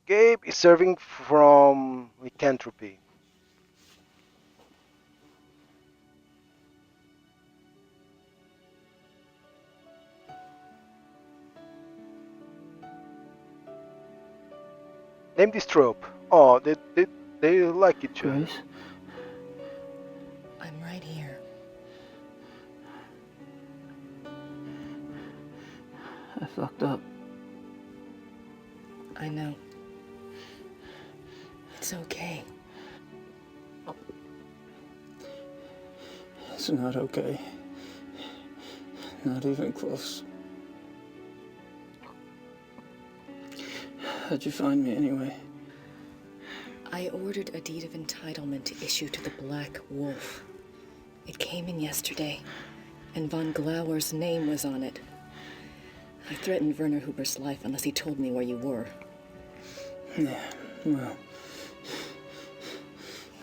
Gabe is serving from lycanthropy. Name this trope. Oh, they like each other. Grace? I'm right here. I fucked up. I know. It's okay. It's not okay. Not even close. How'd you find me anyway? I ordered a deed of entitlement to issue to the Black Wolf. It came in yesterday, and von Glauer's name was on it. I threatened Werner Huber's life unless he told me where you were. Yeah, well...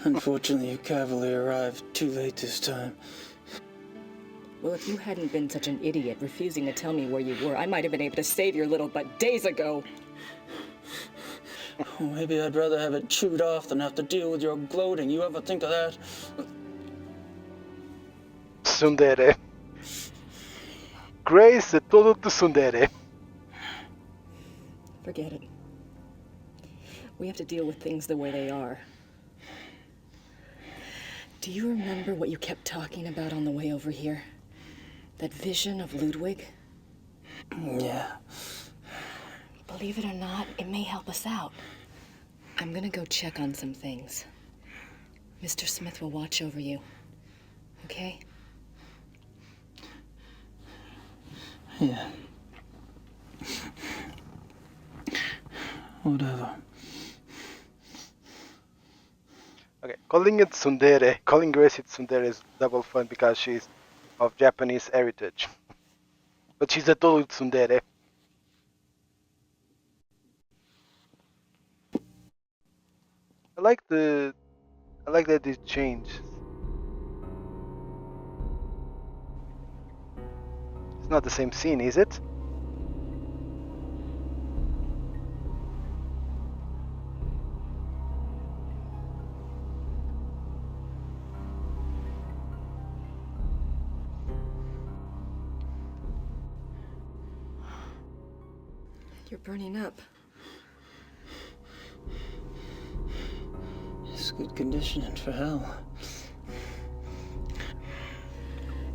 Unfortunately, your cavalry arrived too late this time. Well, if you hadn't been such an idiot refusing to tell me where you were, I might have been able to save your little butt days ago. Well, maybe I'd rather have it chewed off than have to deal with your gloating. You ever think of that? Tsundere. Grace é todo do tsundere. Forget it. We have to deal with things the way they are. Do you remember what you kept talking about on the way over here? That vision of Ludwig? Yeah. Believe it or not, it may help us out. I'm gonna go check on some things. Mr. Smith will watch over you. Okay? Yeah. Whatever. Okay, calling it tsundere, calling Grace it tsundere is double fun because she's of Japanese heritage. But she's a total tsundere. I like that it changed. It's not the same scene, is it? You're burning up. It's good conditioning for hell.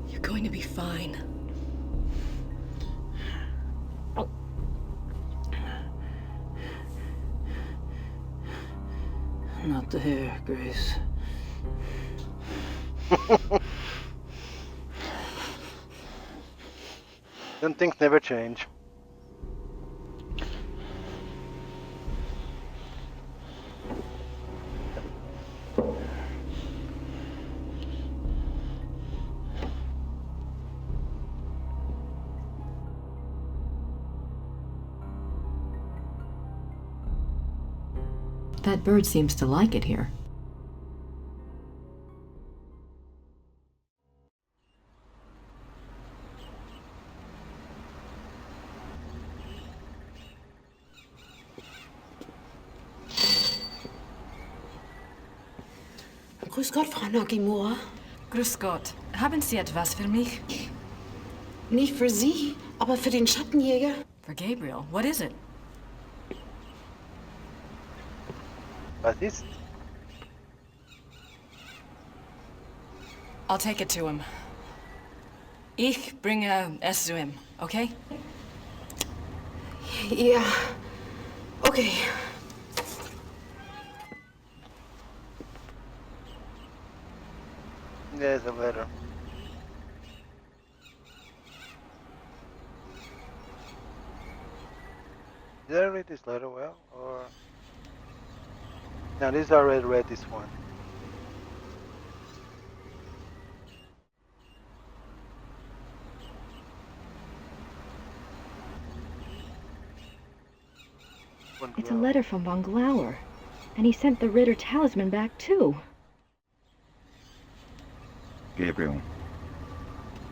You're going to be fine. Not the hair, Grace. Some things never change. That bird seems to like it here. Grüß Gott, Frau Nakamura. Grüß Gott. Haben Sie etwas für mich? Nicht für Sie, aber für den Schattenjäger. For Gabriel. What is it? But it's I'll take it to him. Ich bringe es zu ihm, okay? Ja. Okay. there's a letter. Did I read this letter well, or no? This I already read this one. It's a letter from von Glauer. And he sent the Ritter talisman back, too. Gabriel,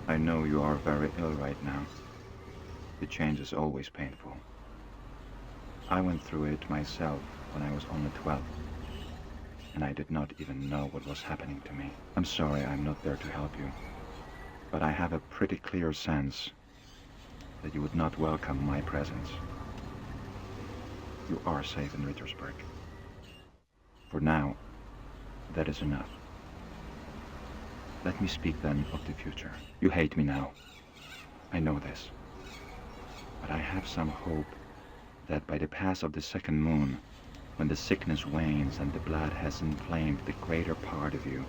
I know you are very ill right now. The change is always painful. I went through it myself when I was only 12. And I did not even know what was happening to me. I'm sorry I'm not there to help you. But I have a pretty clear sense that you would not welcome my presence. You are safe in Rittersburg. For now, that is enough. Let me speak then of the future. You hate me now. I know this. But I have some hope that by the pass of the second moon, when the sickness wanes and the blood has inflamed the greater part of you,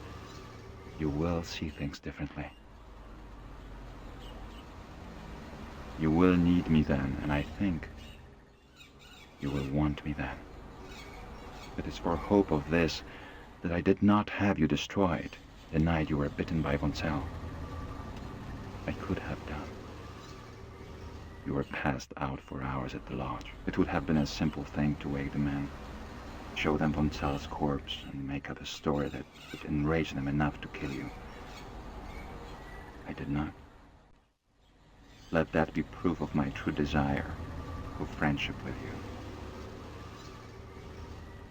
you will see things differently. You will need me then, and I think you will want me then. It is for hope of this that I did not have you destroyed the night you were bitten by Von Zell. I could have done. You were passed out for hours at the lodge. It would have been a simple thing to wake the men, show them Von Zell's corpse, and make up a story that would enrage them enough to kill you. I did not. Let that be proof of my true desire for friendship with you.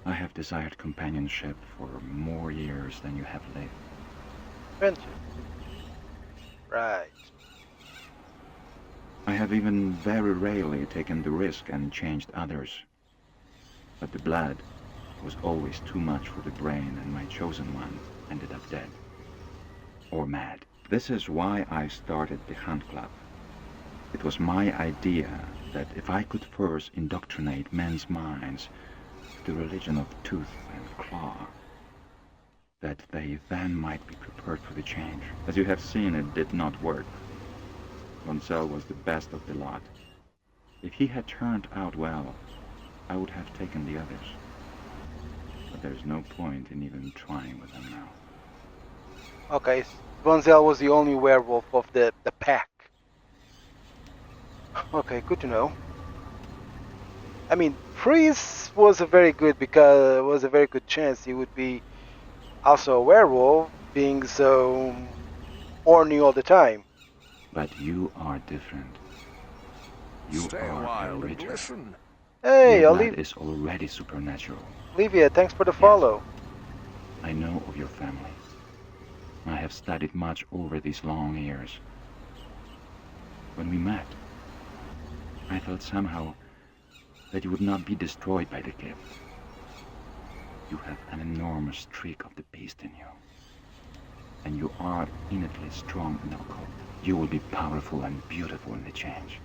I have desired companionship for more years than you have lived. Friendship. Right. I have even very rarely taken the risk and changed others. But the blood was always too much for the brain, and my chosen one ended up dead. Or mad. This is why I started the Hunt Club. It was my idea that if I could first indoctrinate men's minds to the religion of tooth and claw, that they then might be prepared for the change. As you have seen, it did not work. Von Zell was the best of the lot. If he had turned out well, I would have taken the others. But there's no point in even trying with them now. Okay, Von Zell was the only werewolf of the pack. Okay, good to know. I mean, Freeze was a very good chance he would be also a werewolf, being so horny all the time. But you are different. You Stay a are while a and richer. listen. Hey, Your blood Olivia, is already supernatural. thanks for the follow. I know of your family. I have studied much over these long years. When we met, I felt somehow that you would not be destroyed by the gift. You have an enormous streak of the beast in you. And you are innately strong in occult. You will be powerful and beautiful in the change.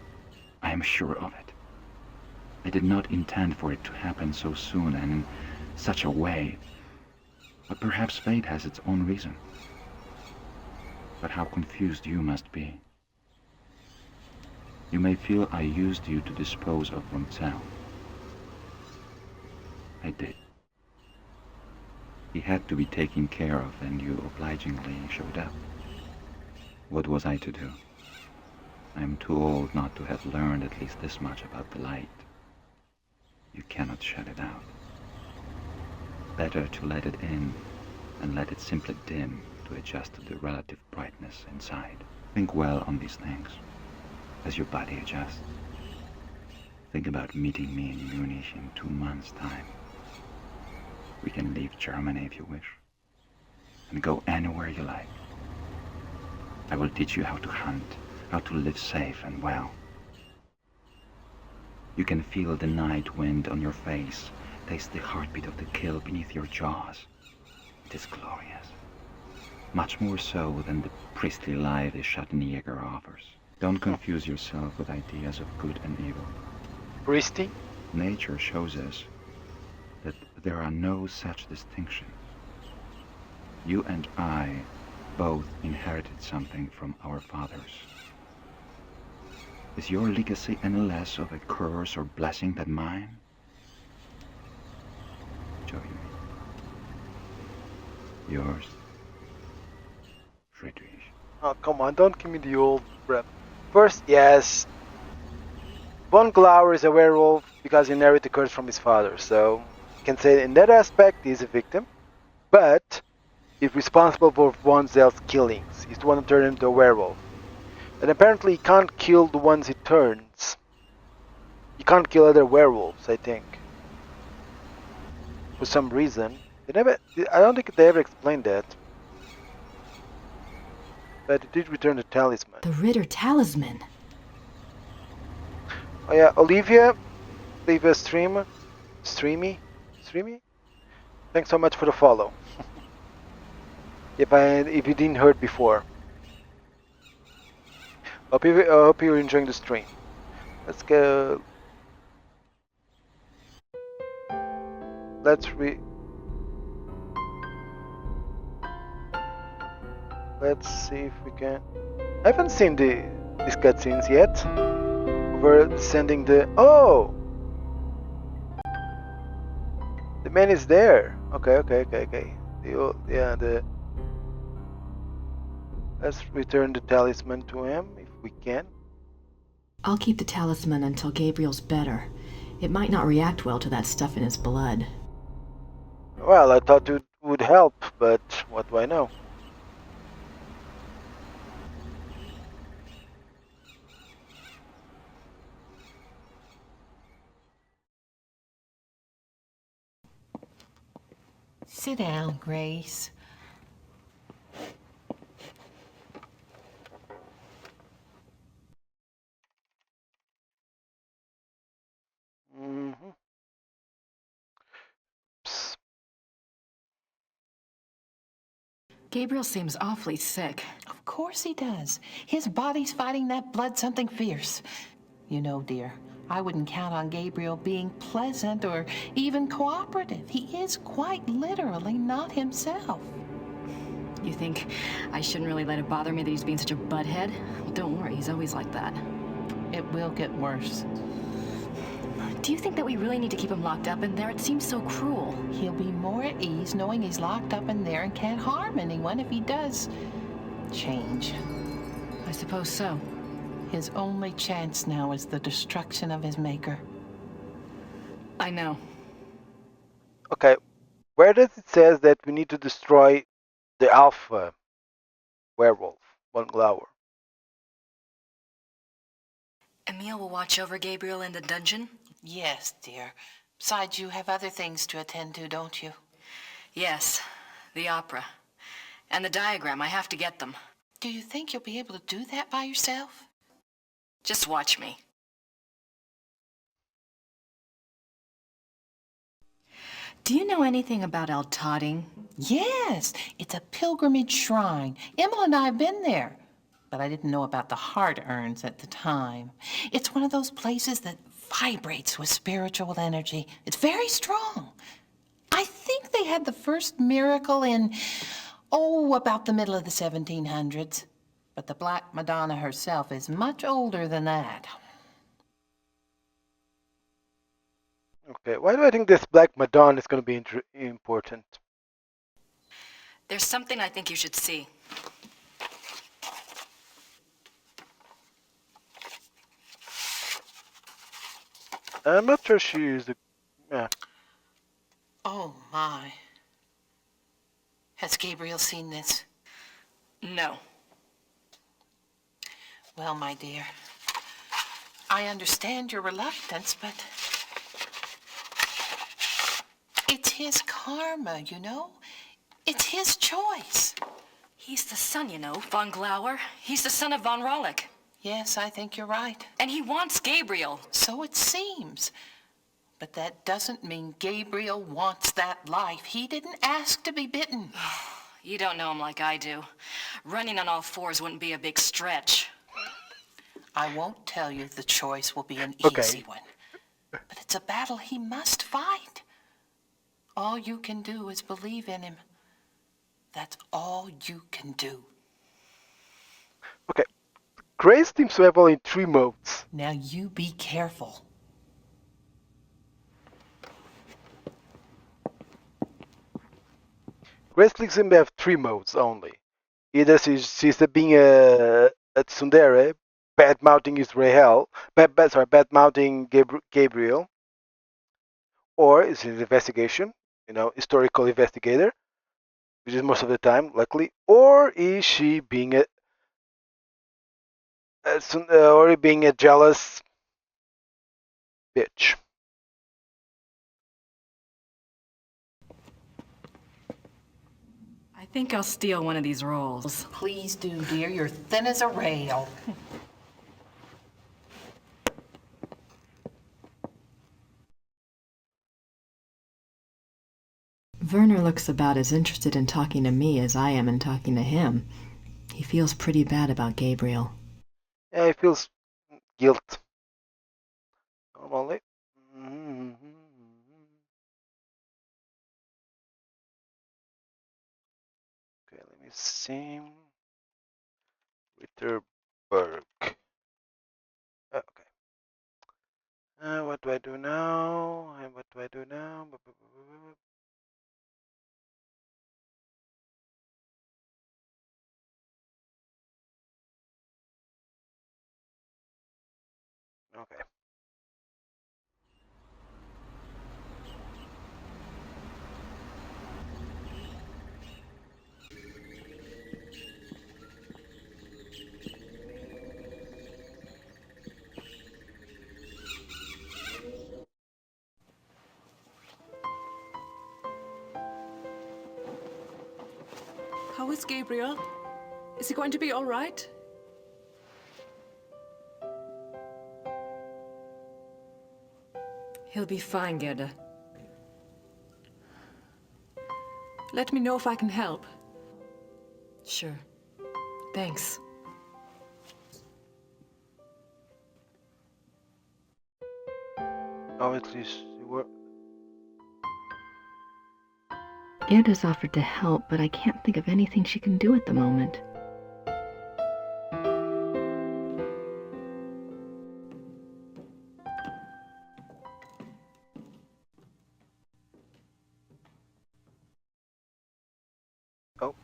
I am sure of it. I did not intend for it to happen so soon and in such a way. But perhaps fate has its own reason. But how confused you must be. You may feel I used you to dispose of Von Zell. I did. He had to be taken care of, and you obligingly showed up. What was I to do? I am too old not to have learned at least this much about the light. You cannot shut it out. Better to let it in and let it simply dim to adjust to the relative brightness inside. Think well on these things as your body adjusts. Think about meeting me in Munich in 2 months' time. We can leave Germany if you wish, and go anywhere you like. I will teach you how to hunt, how to live safe and well. You can feel the night wind on your face, taste the heartbeat of the kill beneath your jaws. It is glorious. Much more so than the priestly life the Schattenjäger offers. Don't confuse yourself with ideas of good and evil. Priesty? Nature shows us that there are no such distinctions. You and I both inherited something from our fathers. Is your legacy any less of a curse or blessing than mine? Join me. Yours, Friedrich. Oh, come on, don't give me the old rep. First, yes, Von Glauer is a werewolf because he inherited the curse from his father, so you can say in that aspect he's a victim, but he's responsible for Von Zell's killings. He's the one who turned him into a werewolf. And apparently he can't kill the ones he turns. You can't kill other werewolves, I think. For some reason. I don't think they ever explained that. But it did return the talisman. The Ritter talisman. Oh yeah, Olivia Streamy. Thanks so much for the follow. If you didn't heard before. I hope you're enjoying the stream. Let's go. Let's see if we can. I haven't seen these cutscenes yet. We're descending the. Oh, the man is there. Okay. Let's return the talisman to him if we can. I'll keep the talisman until Gabriel's better. It might not react well to that stuff in his blood. Well, I thought it would help, but what do I know? Sit down, Grace. Mm-hmm. Psst. Gabriel seems awfully sick. Of course he does. His body's fighting that blood something fierce. You know, dear, I wouldn't count on Gabriel being pleasant or even cooperative. He is quite literally not himself. You think I shouldn't really let it bother me that he's being such a butthead? Don't worry, he's always like that. It will get worse. Do you think that we really need to keep him locked up in there? It seems so cruel. He'll be more at ease knowing he's locked up in there and can't harm anyone if he does change. I suppose so. His only chance now is the destruction of his maker. I know. Okay, where does it says that we need to destroy the alpha werewolf, Von Glauer? Emil will watch over Gabriel in the dungeon? Yes, dear. Besides, you have other things to attend to, don't you? Yes, the opera. And the diagram, I have to get them. Do you think you'll be able to do that by yourself? Just watch me. Do you know anything about Altading? Yes, it's a pilgrimage shrine. Emma and I have been there, but I didn't know about the heart urns at the time. It's one of those places that vibrates with spiritual energy. It's very strong. I think they had the first miracle in, about the middle of the 1700s. But the Black Madonna herself is much older than that. Okay, why do I think this Black Madonna is going to be important? There's something I think you should see. I'm not sure she is the... Yeah. Oh, my. Has Gabriel seen this? No. Well, my dear, I understand your reluctance, but it's his karma, you know? It's his choice. He's the son, you know, Von Glauer. He's the son of Von Rollick. Yes, I think you're right. And he wants Gabriel. So it seems. But that doesn't mean Gabriel wants that life. He didn't ask to be bitten. You don't know him like I do. Running on all fours wouldn't be a big stretch. I won't tell you the choice will be an Okay. easy one. But it's a battle he must fight. All you can do is believe in him. That's all you can do. Okay. Grace seems to have only 3 modes. Now you be careful. Grace seems to have 3 modes only. Either she's being a tsundere, bad mouthing Israel, bad mouthing Gabriel, or is it an investigation, historical investigator, which is most of the time, luckily, or is she being a jealous bitch. I think I'll steal one of these rolls. Please do, dear. You're thin as a rail. Werner looks about as interested in talking to me as I am in talking to him. He feels pretty bad about Gabriel. Yeah, he feels guilt. Normally. Mhm. Okay, let me see. Ritterberg. Okay. What do I do now? What do I do now? Okay. How is Gabriel? Is he going to be all right? He'll be fine, Gerda. Let me know if I can help. Sure. Thanks. Oh, at least you were. Gerda's offered to help, but I can't think of anything she can do at the moment. Oh.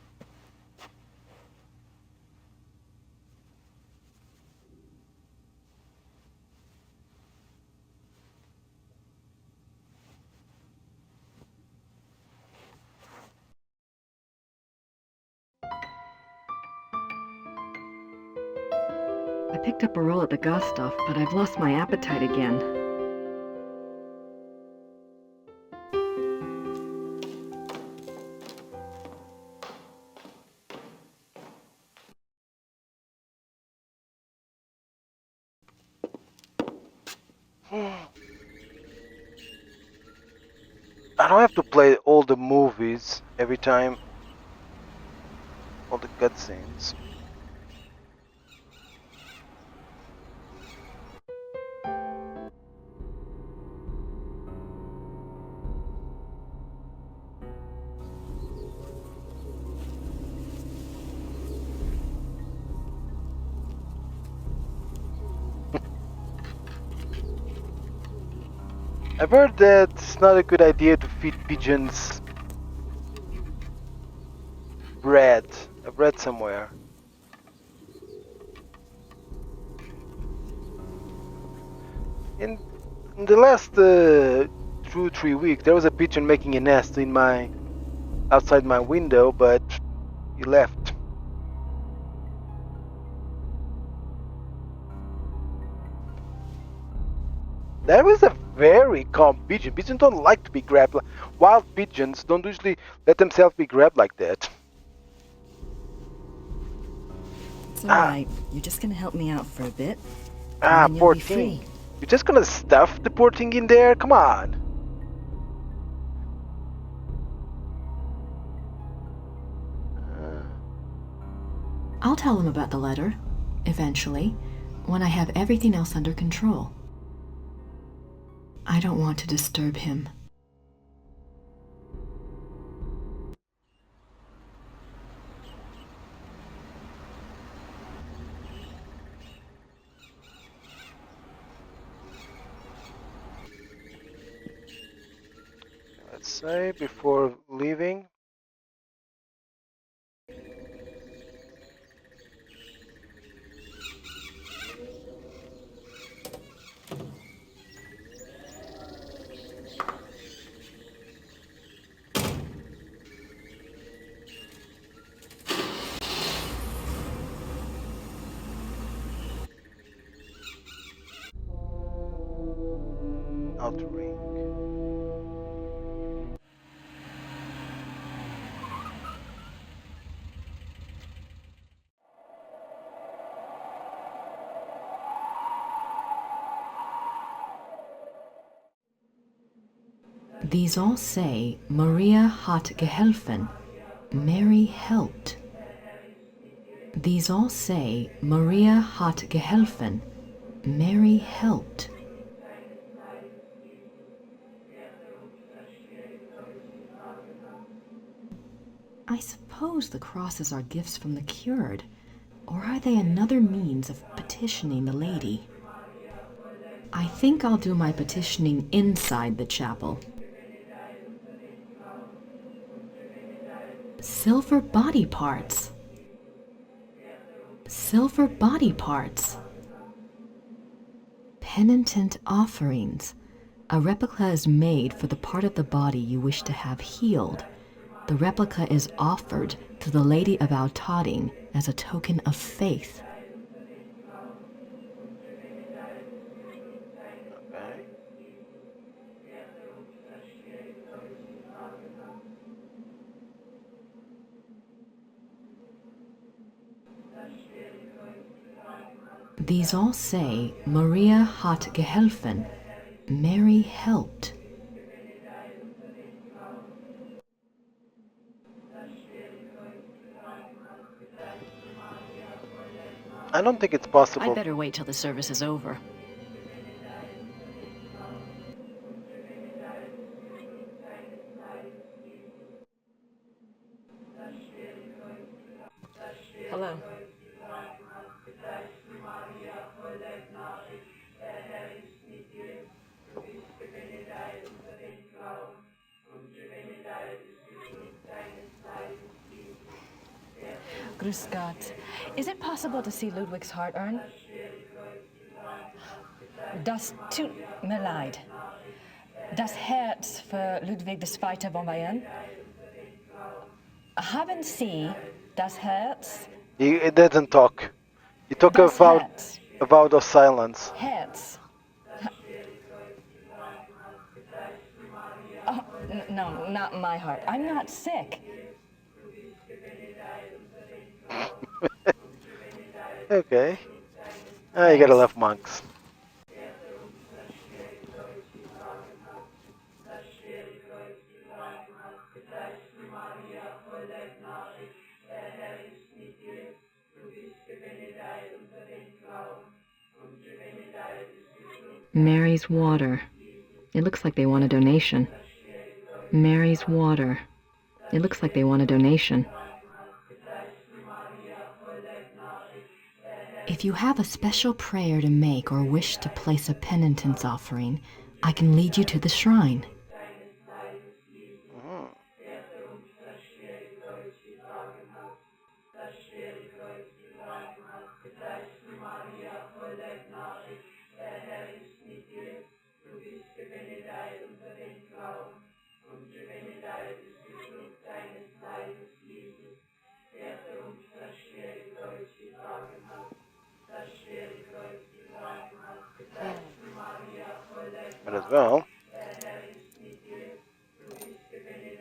I picked up a roll at the Gostov, but I've lost my appetite again. I don't have to play all the movies every time. All the cutscenes. I've heard that it's not a good idea to feed pigeons bread. I've read somewhere. In the last 2-3 weeks, there was a pigeon making a nest in outside my window, but he left. That was a very calm pigeon. Pigeons don't like to be grabbed. Wild pigeons don't usually let themselves be grabbed like that. It's alright. You're just gonna help me out for a bit. Ah, and then you'll poor be thing. free. You're just gonna stuff the poor thing in there? Come on. I'll tell him about the letter, eventually, when I have everything else under control. I don't want to disturb him. Let's say before leaving. outer ring. These all say Maria hat geholfen. Mary helped. These all say Maria hat geholfen. Mary helped. I suppose the crosses are gifts from the cured, or are they another means of petitioning the lady? I think I'll do my petitioning inside the chapel. Silver body parts. Silver body parts. Penitent offerings. A replica is made for the part of the body you wish to have healed. The replica is offered to the Lady of Outotting as a token of faith. Okay. These all say Maria hat geholfen. Mary helped. I don't think it's possible. I'd better wait till the service is over. Hello. Grüß Gott. Is it possible to see Ludwig's heart urn? Das tut mir leid. Das Herz für Ludwig II. Von Bayern? Haben Sie das Herz? He doesn't talk. He took a Das vow, Herz. a vow of silence. Herz. Oh, no, not my heart. I'm not sick. Okay. Ah, you gotta love monks. Mary's water. It looks like they want a donation. Mary's water. It looks like they want a donation. If you have a special prayer to make or wish to place a penitence offering, I can lead you to the shrine. But as well,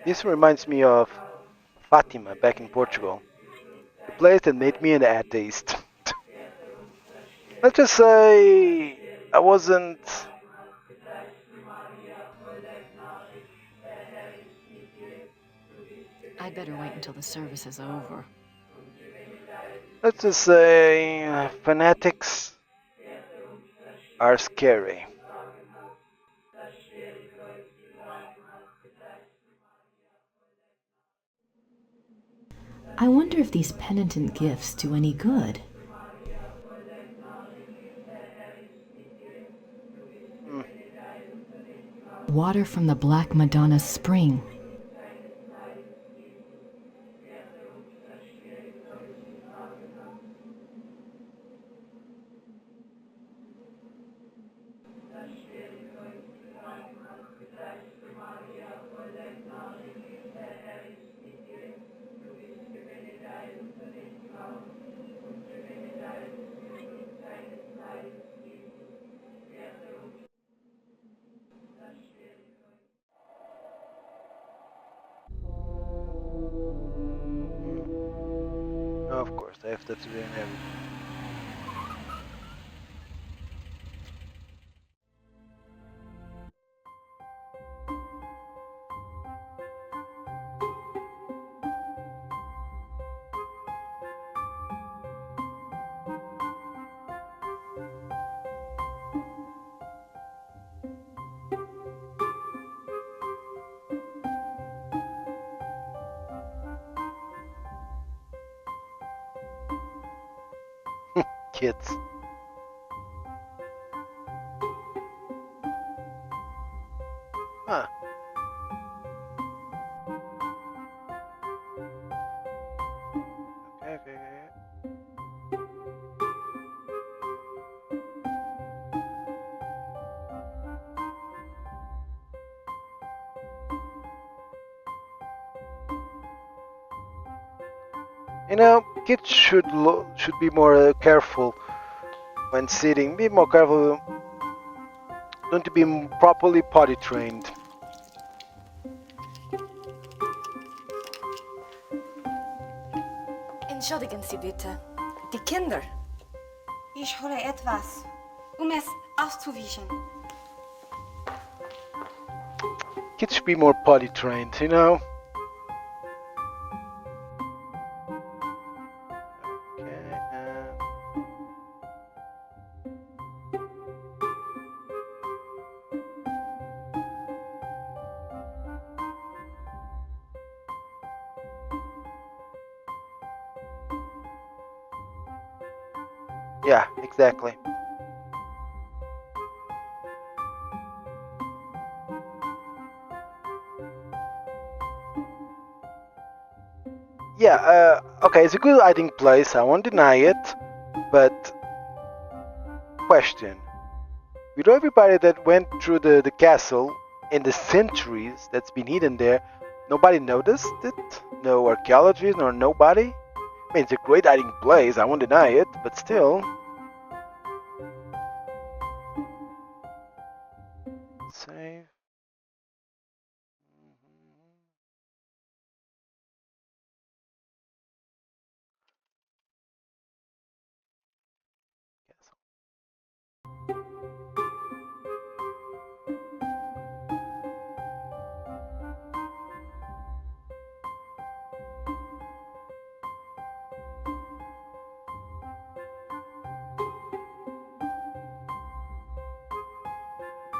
this reminds me of Fatima back in Portugal, the place that made me an atheist. Let's just say I wasn't. I'd better wait until the service is over. Let's just say fanatics are scary. I wonder if these penitent gifts do any good. Water from the Black Madonna spring. left after doing everything. Kids. Huh. Okay. You know, kids should be more careful when sitting. Be more careful. Don't to be properly potty trained. Entschuldigen Sie bitte. Die Kinder. Ich hole etwas, es auszuwischen. Kids should be more potty trained, you know? Yeah, exactly. Yeah, okay, it's a good hiding place, I won't deny it, but question. With everybody that went through the castle in the centuries that's been hidden there, nobody noticed it? No archaeologists nor nobody? I mean, it's a great hiding place, I won't deny it, but still. Save.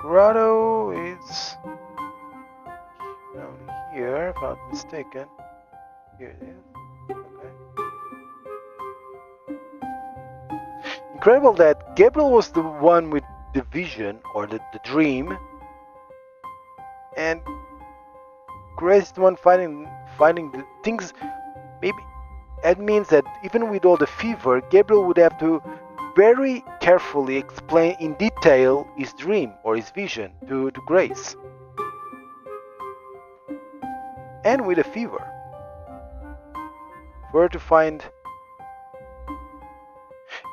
Grotto is down here, if I'm not mistaken. Here it is. Okay. Incredible that Gabriel was the one with the vision or the dream, and Grace is the one finding the things. Maybe that means that even with all the fever, Gabriel would have to very carefully explain in detail his dream or his vision to Grace. And with a fever. For her to find...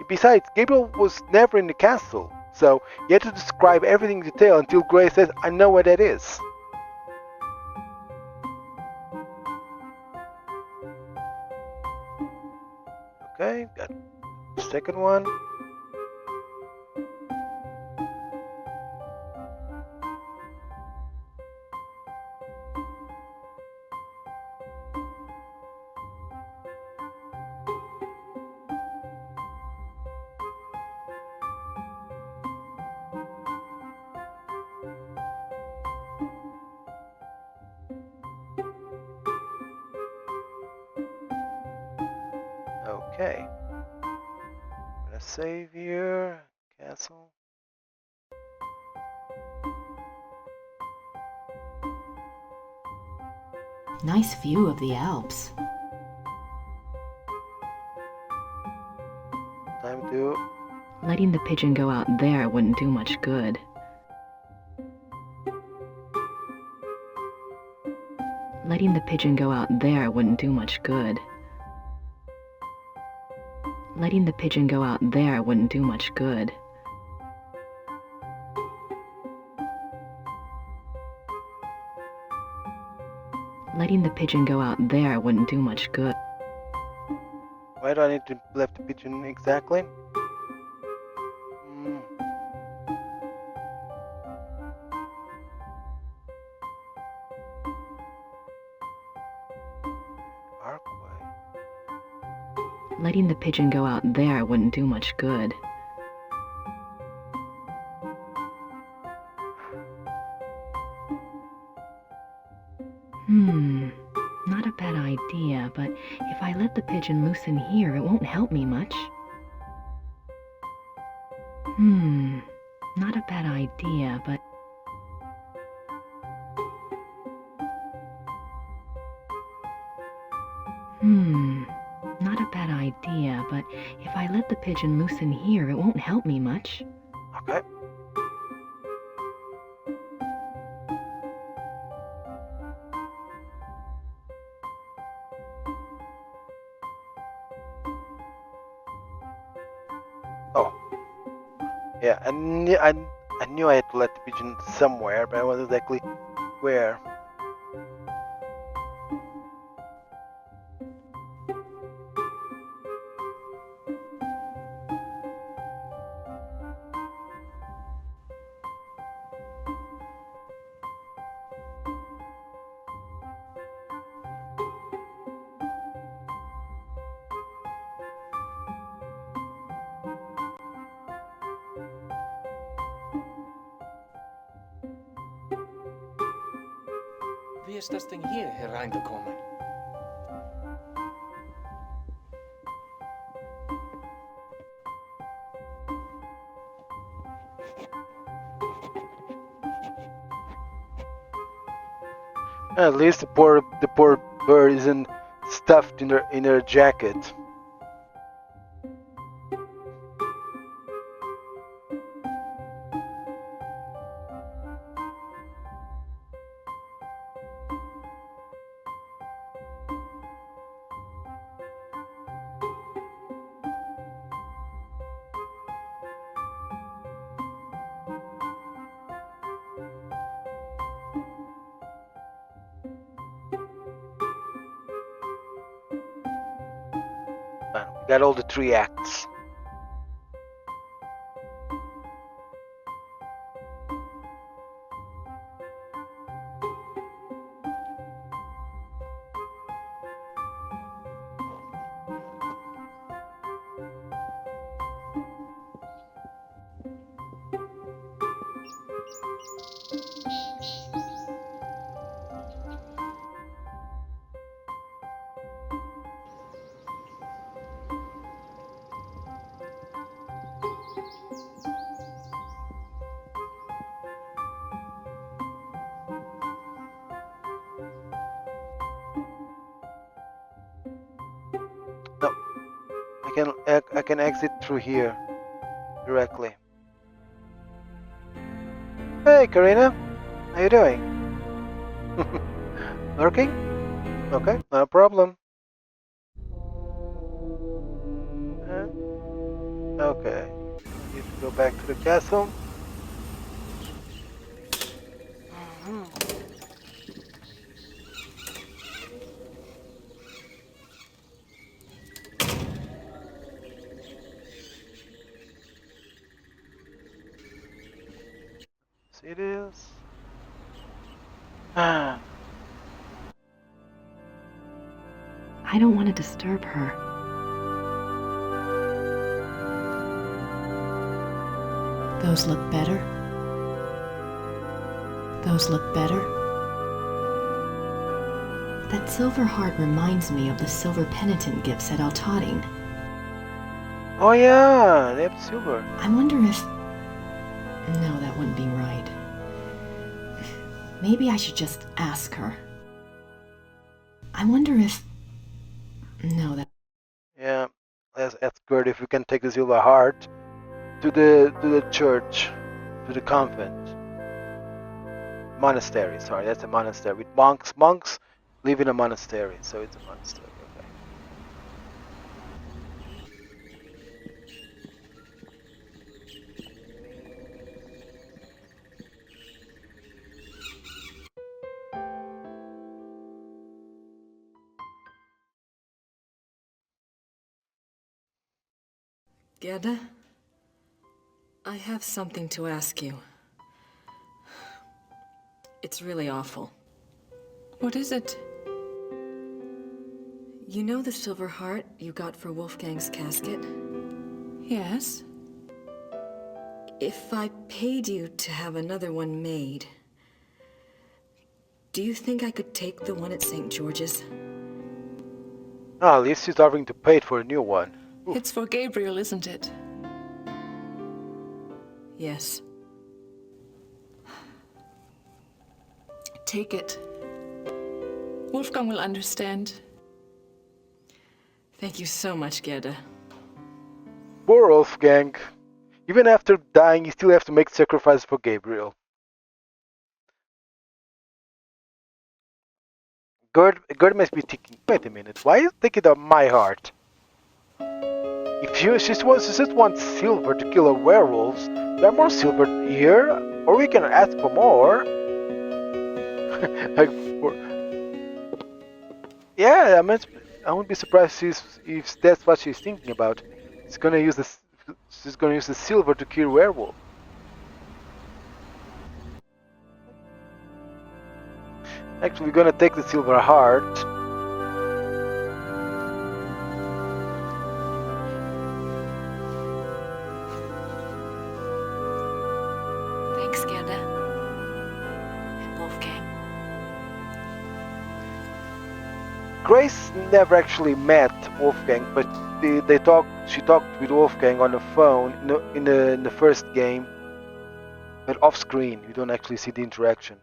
Besides, Gabriel was never in the castle, so he had to describe everything in detail until Grace says, I know where that is. Okay, got the second one. Okay. I'm gonna save here. Castle. Nice view of the Alps. Time to... Letting the pigeon go out there wouldn't do much good. Letting the pigeon go out there wouldn't do much good. Letting the pigeon go out there wouldn't do much good. Letting the pigeon go out there wouldn't do much good. Why do I need to left the pigeon exactly? Hmm. Archway. Letting the pigeon go out there wouldn't do much good. Not a bad idea, but if I let the pigeon loose in here, it won't help me much. Not a bad idea, but... Not a bad idea, but if I let the pigeon loose in here, it won't help me much. Okay. Oh. Yeah, I knew I had to let the pigeon somewhere, but I wasn't exactly where. Wie ist das Ding hier hereingekommen? At least the poor bird isn't stuffed in her jacket. We got all the 3 acts. No, I can exit through here directly. Hey, Karina, how you doing? Lurking? Okay, no problem. Okay, I need to go back to the castle. See it is. I don't want to disturb her. Those look better. Those look better. That silver heart reminds me of the silver penitent gifts at Altarin. Oh yeah, they have silver. I wonder if... No, that wouldn't be right. Maybe I should just ask her. I wonder if... No, that... Yeah, that's good. If we can take the silver heart to the church, to the convent, monastery. Sorry, that's a monastery with monks. Monks live in a monastery, so it's a monastery. Gerda, I have something to ask you. It's really awful. What is it? You know the silver heart you got for Wolfgang's casket? Yes. If I paid you to have another one made, do you think I could take the one at St. George's? Ah, at least she's offering to pay for a new one. Ooh. It's for Gabriel, isn't it? Yes. Take it. Wolfgang will understand. Thank you so much, Gerda. Poor Wolfgang. Even after dying, you still have to make sacrifices for Gabriel. Gerd must be thinking, wait a minute, why are you taking out my heart? If she just wants silver to kill her werewolves, there are more silver here, or we can ask for more. Yeah, I wouldn't be surprised if that's what she's thinking about. She's gonna use the silver to kill werewolf. Actually, we're gonna take the silver heart. Thanks, Gerda. And Wolfgang. Grace never actually met Wolfgang, but she talked with Wolfgang on the phone in the first game, but off screen. You don't actually see the interaction.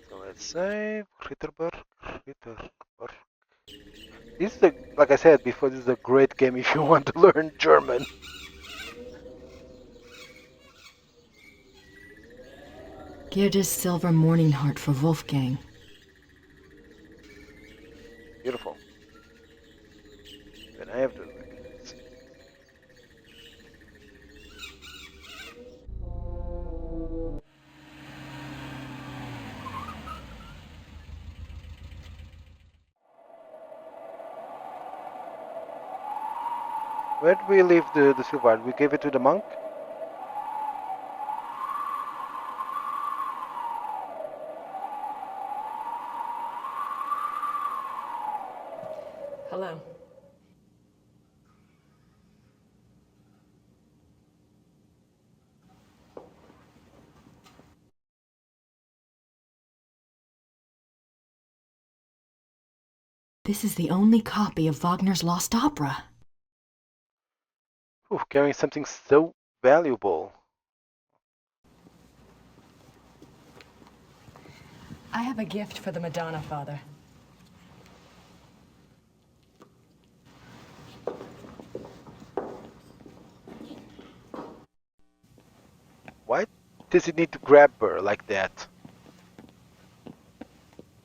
So let's save Ritterberg. This is like I said before, this is a great game if you want to learn German. Gerda's silver mourning heart for Wolfgang. Beautiful. Then I have to. Where did we leave the silver? We gave it to the monk? Hello. This is the only copy of Wagner's Lost Opera. Ooh, carrying something so valuable. I have a gift for the Madonna, Father. Why does it need to grab her like that?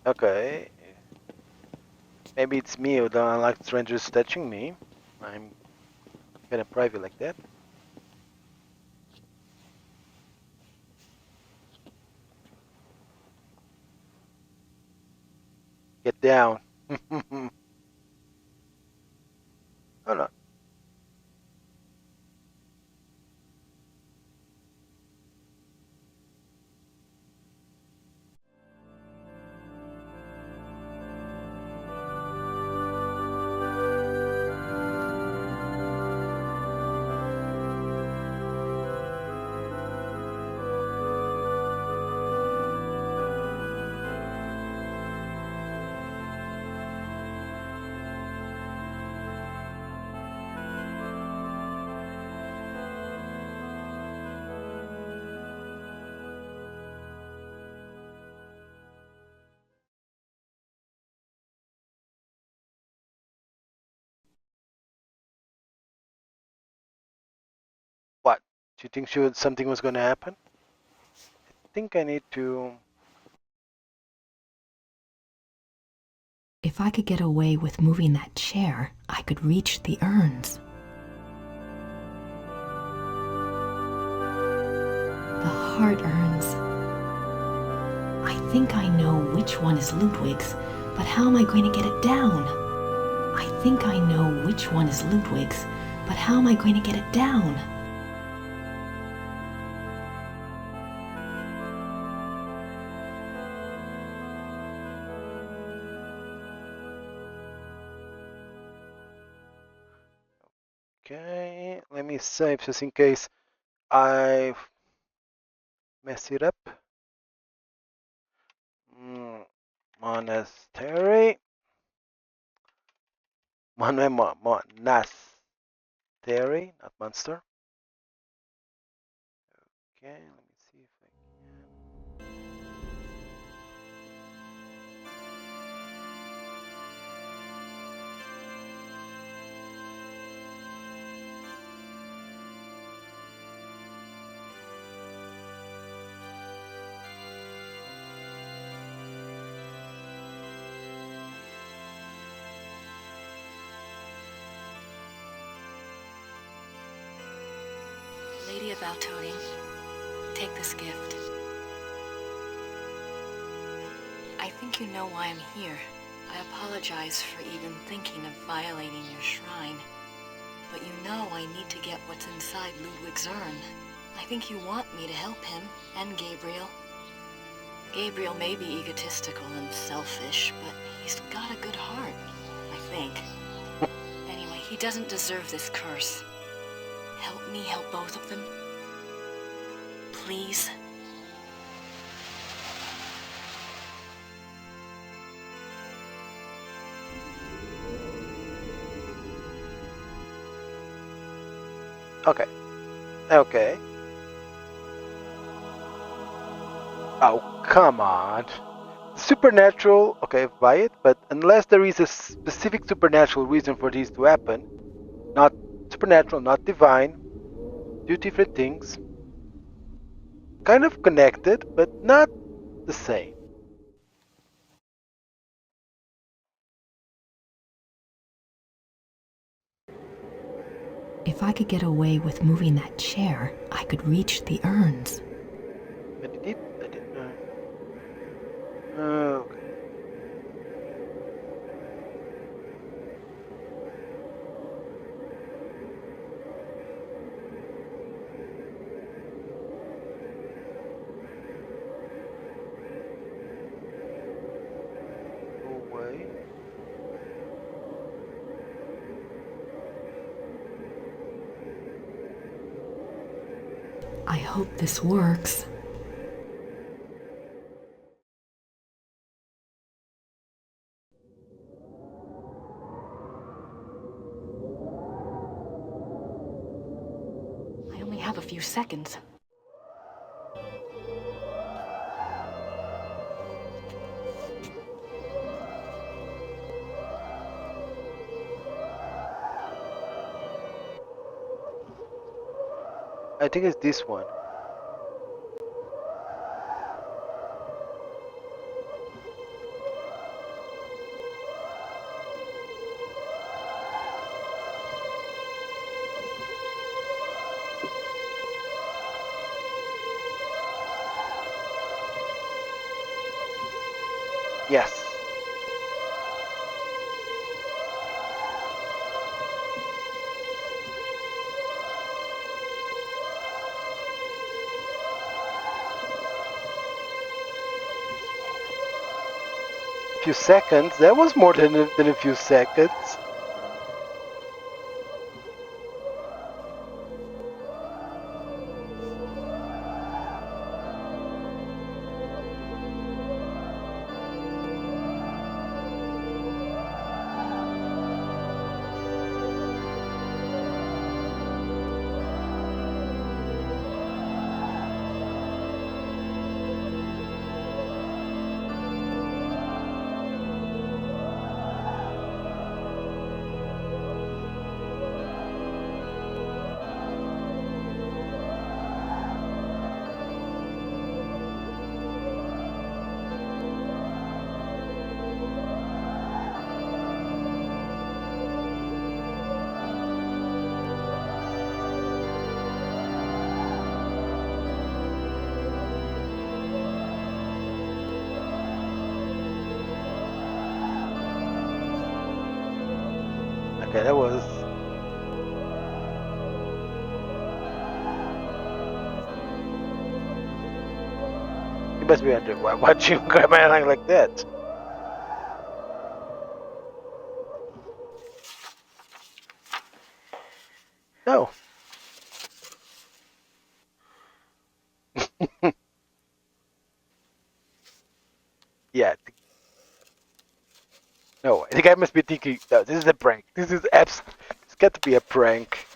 Okay. Maybe it's me who don't like strangers touching me. I'm kind of private like that. Get down. Oh no. What? Do you think something was going to happen? I think I need to... If I could get away with moving that chair, I could reach the urns. heart urns. I think I know which one is Ludwig's, but how am I going to get it down? I think I know which one is Ludwig's, but how am I going to get it down? Okay, let me save just in case I mess it up. Monastery. Monastery, not monster. Okay, let me see if I can. Lady of Valtoni, take this gift. I think you know why I'm here. I apologize for even thinking of violating your shrine. But you know I need to get what's inside Ludwig's urn. I think you want me to help him, and Gabriel. Gabriel may be egotistical and selfish, but he's got a good heart, I think. Anyway, he doesn't deserve this curse. Help me help both of them. Please. Okay. Okay. Oh, come on. Supernatural, okay, buy it, but unless there is a specific supernatural reason for this to happen, not supernatural, not divine, two different things, kind of connected, but not the same. If I could get away with moving that chair, I could reach the urns. But it did, I didn't know. Okay. Go away. I hope this works. I only have a few seconds. I think it's this one. Yes. Few seconds? That was more than a few seconds. Okay, that was. You must be wondering why watching grab anything like that. No. Yeah. No, the guy must be thinking, no, this is a prank. This is it's got to be a prank.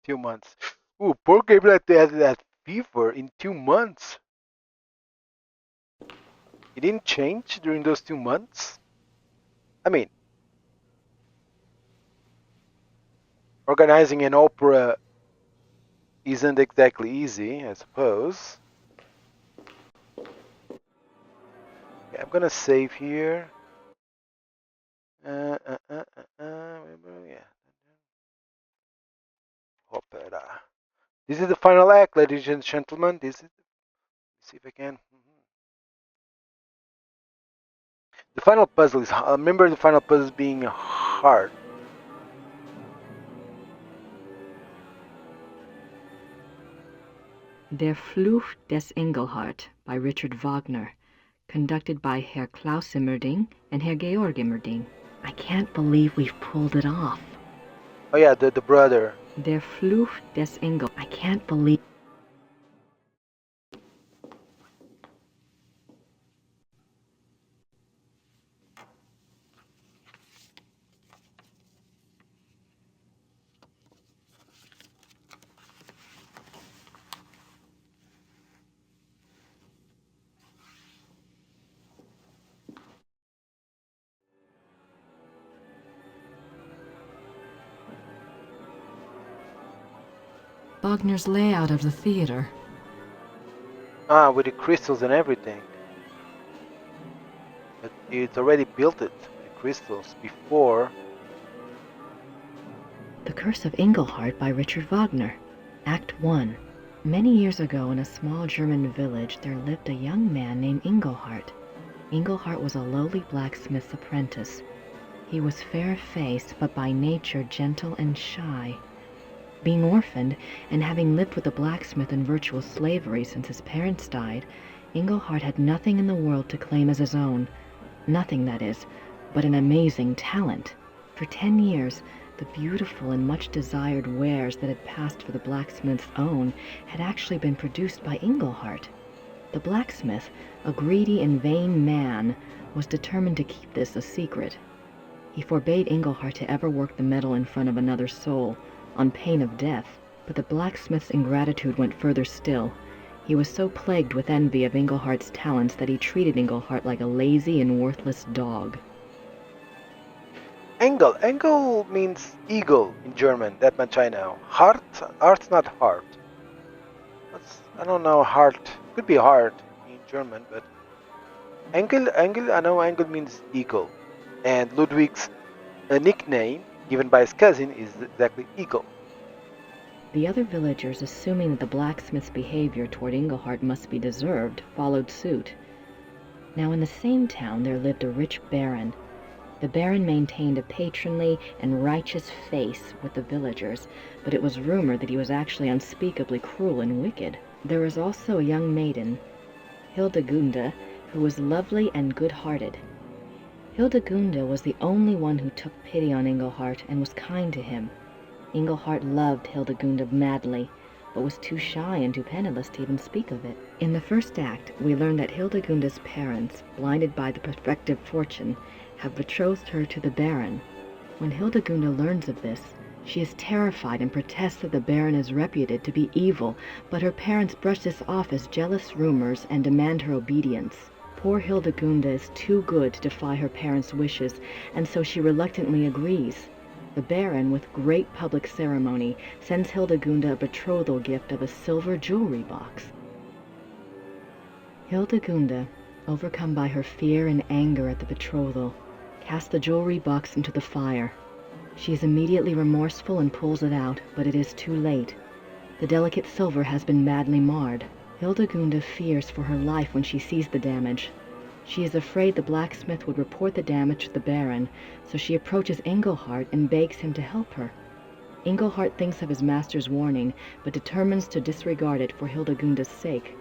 Two months. Ooh, poor Gabriel had that fever in 2 months. He didn't change during those 2 months. I mean, organizing an opera isn't exactly easy, I suppose. Okay, I'm gonna save here. Yeah. Opera. This is the final act, ladies and gentlemen. This is. Let's see if I can. The final puzzle is. Remember the final puzzle being hard. Der Fluch des Engelhart by Richard Wagner, conducted by Herr Klaus Immerding and Herr Georg Immerding. I can't believe we've pulled it off. Oh yeah, the brother. Der Fluch des Engel. I can't believe. Wagner's layout of the theater. Ah, with the crystals and everything. But it's already built it with the crystals before. The Curse of Engelhart by Richard Wagner. Act 1. Many years ago in a small German village there lived a young man named Engelhart. Engelhart was a lowly blacksmith's apprentice. He was fair-faced, but by nature gentle and shy. Being orphaned, and having lived with a blacksmith in virtual slavery since his parents died, Engelhart had nothing in the world to claim as his own. Nothing, that is, but an amazing talent. For 10 years, the beautiful and much-desired wares that had passed for the blacksmith's own had actually been produced by Engelhart. The blacksmith, a greedy and vain man, was determined to keep this a secret. He forbade Engelhart to ever work the metal in front of another soul, on pain of death, but the blacksmith's ingratitude went further still. He was so plagued with envy of Engelhart's talents that he treated Engelhart like a lazy and worthless dog. Engel means eagle in German, that much I know. Heart's not heart. I don't know, heart. Could be heart in German, but Engel, I know Engel means eagle. And Ludwig's nickname, given by his cousin, is exactly eagle. The other villagers, assuming that the blacksmith's behavior toward Engelhart must be deserved, followed suit. Now in the same town there lived a rich baron. The baron maintained a patronly and righteous face with the villagers, but it was rumored that he was actually unspeakably cruel and wicked. There was also a young maiden, Hildegunde, who was lovely and good-hearted. Hildegunde was the only one who took pity on Engelhart and was kind to him. Engelhart loved Hildegunde madly, but was too shy and too penniless to even speak of it. In the first act, we learn that Hildegunde's parents, blinded by the prospective fortune, have betrothed her to the Baron. When Hildegunde learns of this, she is terrified and protests that the Baron is reputed to be evil, but her parents brush this off as jealous rumors and demand her obedience. Poor Hildegunde is too good to defy her parents' wishes, and so she reluctantly agrees. The Baron, with great public ceremony, sends Hildegunde a betrothal gift of a silver jewelry box. Hildegunda, overcome by her fear and anger at the betrothal, casts the jewelry box into the fire. She is immediately remorseful and pulls it out, but it is too late. The delicate silver has been badly marred. Hildegunda fears for her life when she sees the damage. She is afraid the blacksmith would report the damage to the Baron, so she approaches Engelhart and begs him to help her. Engelhart thinks of his master's warning, but determines to disregard it for Hildegunda's sake.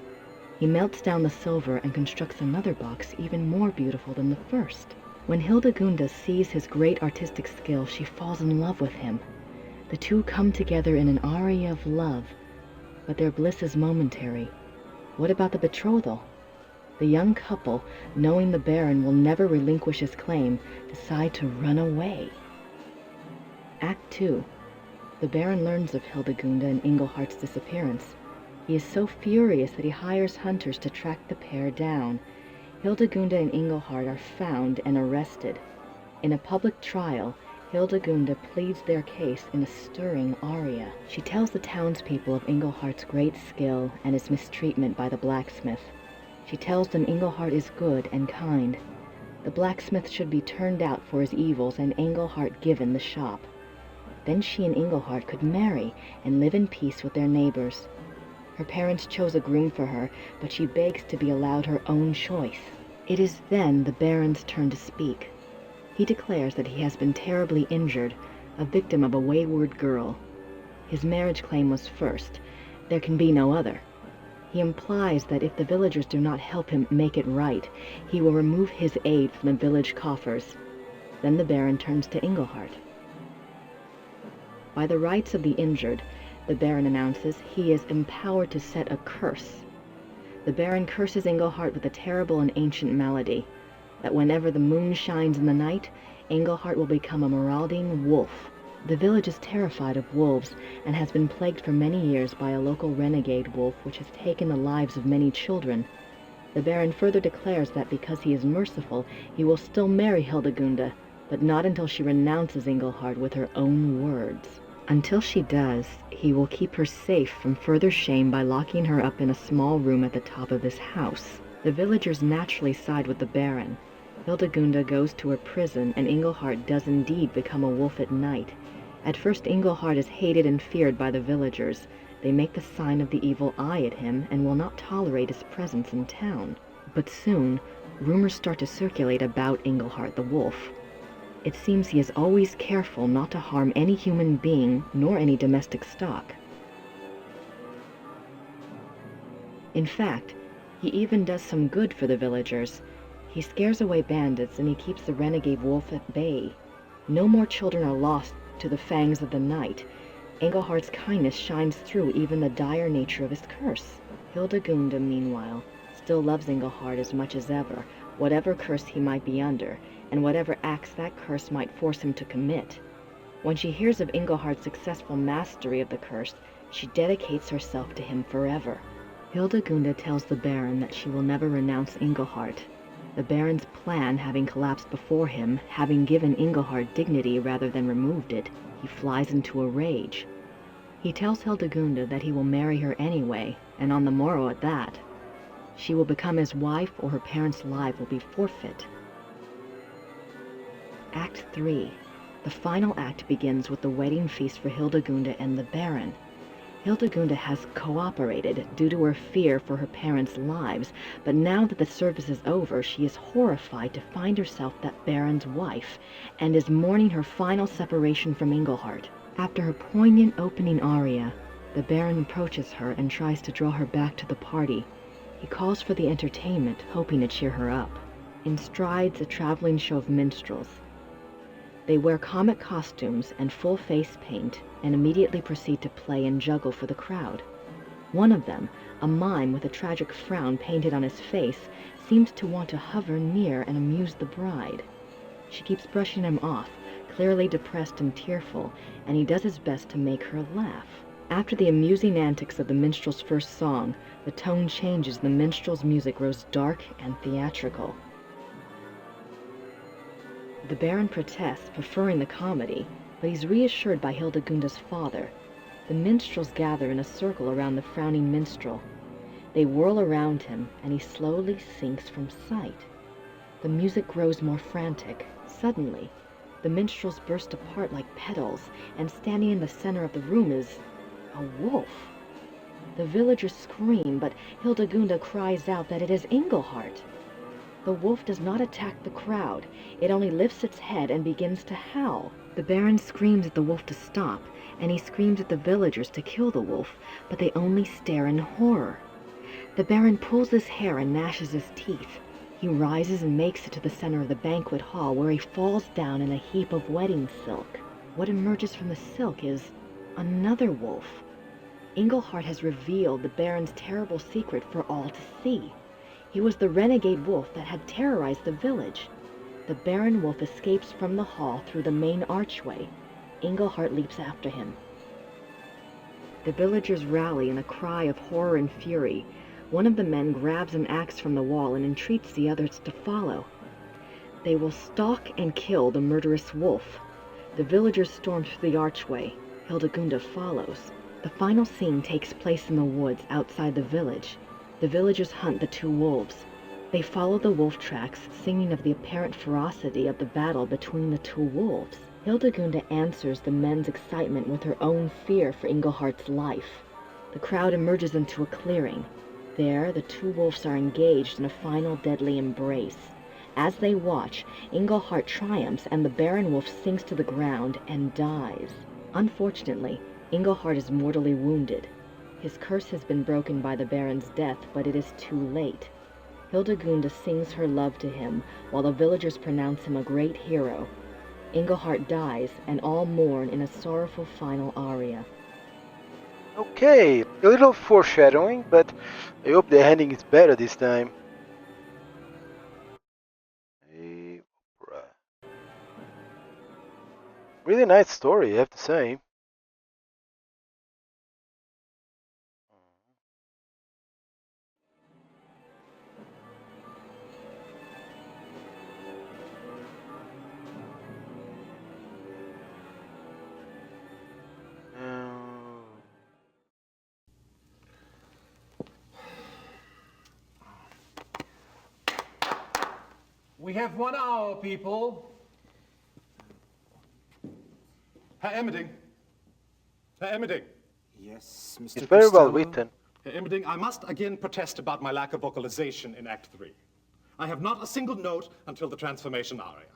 He melts down the silver and constructs another box even more beautiful than the first. When Hildegunda sees his great artistic skill, she falls in love with him. The two come together in an aria of love, but their bliss is momentary. What about the betrothal? The young couple, knowing the Baron will never relinquish his claim, decide to run away. Act 2. The Baron learns of Hildegunda and Engelhart's disappearance. He is so furious that he hires hunters to track the pair down. Hildegunda and Engelhart are found and arrested. In a public trial, Hildegunda pleads their case in a stirring aria. She tells the townspeople of Engelhart's great skill and his mistreatment by the blacksmith. She tells them Engelhart is good and kind. The blacksmith should be turned out for his evils and Engelhart given the shop. Then she and Engelhart could marry and live in peace with their neighbors. Her parents chose a groom for her, but she begs to be allowed her own choice. It is then the Baron's turn to speak. He declares that he has been terribly injured, a victim of a wayward girl. His marriage claim was first. There can be no other. He implies that if the villagers do not help him make it right, he will remove his aid from the village coffers. Then the Baron turns to Engelhart. By the rights of the injured, the Baron announces he is empowered to set a curse. The Baron curses Engelhart with a terrible and ancient malady, that whenever the moon shines in the night, Engelhart will become a marauding wolf. The village is terrified of wolves and has been plagued for many years by a local renegade wolf which has taken the lives of many children. The Baron further declares that because he is merciful, he will still marry Hildegunda, but not until she renounces Engelhart with her own words. Until she does, he will keep her safe from further shame by locking her up in a small room at the top of his house. The villagers naturally side with the Baron. Hildegunda goes to her prison, and Engelhart does indeed become a wolf at night. At first, Engelhart is hated and feared by the villagers. They make the sign of the evil eye at him and will not tolerate his presence in town. But soon, rumors start to circulate about Engelhart the wolf. It seems he is always careful not to harm any human being nor any domestic stock. In fact, he even does some good for the villagers. He scares away bandits and he keeps the renegade wolf at bay. No more children are lost to the fangs of the night. Engelhart's kindness shines through even the dire nature of his curse. Hildegunda, meanwhile, still loves Engelhart as much as ever, whatever curse he might be under, and whatever acts that curse might force him to commit. When she hears of Engelhart's successful mastery of the curse, she dedicates herself to him forever. Hildegunda tells the Baron that she will never renounce Engelhart. The Baron's plan having collapsed before him, having given Engelhart dignity rather than removed it, he flies into a rage. He tells Hildegunda that he will marry her anyway, and on the morrow at that. She will become his wife or her parents' life will be forfeit. Act 3. The final act begins with the wedding feast for Hildegunda and the Baron. Hildegunda has cooperated due to her fear for her parents' lives, but now that the service is over, she is horrified to find herself that Baron's wife, and is mourning her final separation from Engelhart. After her poignant opening aria, the Baron approaches her and tries to draw her back to the party. He calls for the entertainment, hoping to cheer her up. In strides a traveling show of minstrels. They wear comic costumes and full face paint and immediately proceed to play and juggle for the crowd. One of them, a mime with a tragic frown painted on his face, seems to want to hover near and amuse the bride. She keeps brushing him off, clearly depressed and tearful, and he does his best to make her laugh. After the amusing antics of the minstrel's first song, the tone changes, the minstrel's music grows dark and theatrical. The Baron protests, preferring the comedy, but he's reassured by Hildegunda's father. The minstrels gather in a circle around the frowning minstrel. They whirl around him, and he slowly sinks from sight. The music grows more frantic. Suddenly, the minstrels burst apart like petals, and standing in the center of the room is a wolf. The villagers scream, but Hildegunda cries out that it is Engelhart. The wolf does not attack the crowd. It only lifts its head and begins to howl. The Baron screams at the wolf to stop, and he screams at the villagers to kill the wolf, but they only stare in horror. The Baron pulls his hair and gnashes his teeth. He rises and makes it to the center of the banquet hall, where he falls down in a heap of wedding silk. What emerges from the silk is another wolf. Engelhart has revealed the Baron's terrible secret for all to see. He was the renegade wolf that had terrorized the village. The Baron wolf escapes from the hall through the main archway. Engelhart leaps after him. The villagers rally in a cry of horror and fury. One of the men grabs an axe from the wall and entreats the others to follow. They will stalk and kill the murderous wolf. The villagers storm through the archway. Hildegunda follows. The final scene takes place in the woods outside the village. The villagers hunt the two wolves. They follow the wolf tracks, singing of the apparent ferocity of the battle between the two wolves. Hildegunda answers the men's excitement with her own fear for Engelhart's life. The crowd emerges into a clearing. There, the two wolves are engaged in a final deadly embrace. As they watch, Engelhart triumphs and the Baron wolf sinks to the ground and dies. Unfortunately, Engelhart is mortally wounded. His curse has been broken by the Baron's death, but it is too late. Hildegunda sings her love to him, while the villagers pronounce him a great hero. Engelhart dies, and all mourn in a sorrowful final aria. Okay, a little foreshadowing, but I hope the ending is better this time. Really nice story, I have to say. We have 1 hour, people. Herr Emmerding. Herr Emmerding. Yes, Mr. It's very well Costello. written. Herr Emmerding, I must again protest about my lack of vocalization in Act 3. I have not a single note until the transformation aria.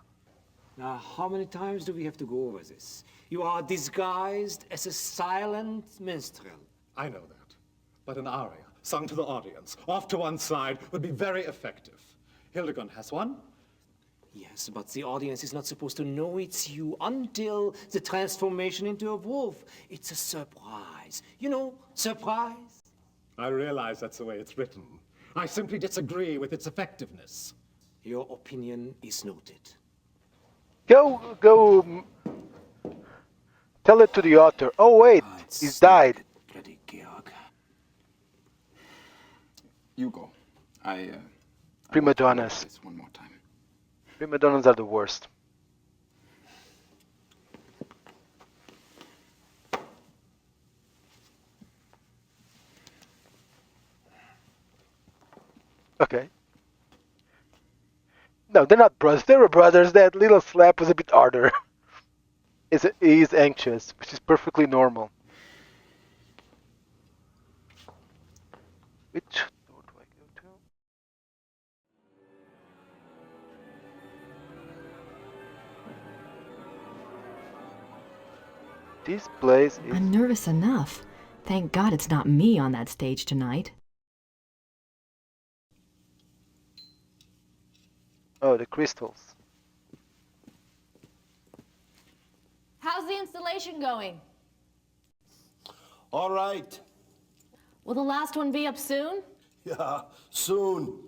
Now, how many times do we have to go over this? You are disguised as a silent minstrel. I know that. But an aria, sung to the audience, off to one side, would be very effective. Hildegund has one. Yes, but the audience is not supposed to know it's you until the transformation into a wolf. It's a surprise. You know, surprise. I realize that's the way it's written. I simply disagree with its effectiveness. Your opinion is noted. Go. Tell it to the author. Oh wait, he's died. Bloody Georg. You go. Prima donnas. This one more time. Prima donnas are the worst. Okay. No, they're not brothers. They were brothers. That little slap was a bit harder. He's anxious, which is perfectly normal. Which door do I go to? This place is... I'm nervous enough. Thank God it's not me on that stage tonight. Oh, the crystals. How's the installation going? All right. Will the last one be up soon? Yeah, soon.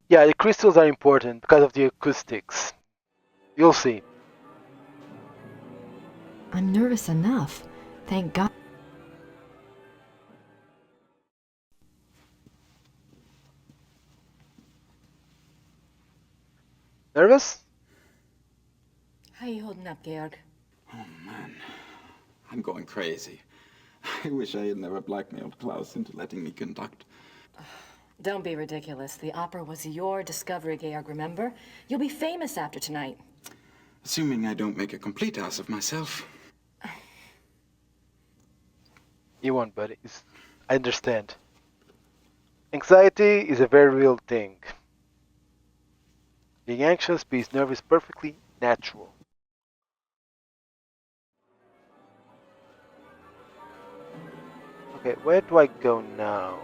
Yeah, the crystals are important because of the acoustics. You'll see. I'm nervous enough. Thank God. Nervous? How you holding up, Georg? Oh man, I'm going crazy. I wish I had never blackmailed Klaus into letting me conduct. Don't be ridiculous. The opera was your discovery, Georg, remember? You'll be famous after tonight. Assuming I don't make a complete ass of myself. You won't, buddy. I understand. Anxiety is a very real thing. Being anxious, being nervous, perfectly natural. Okay, where do I go now?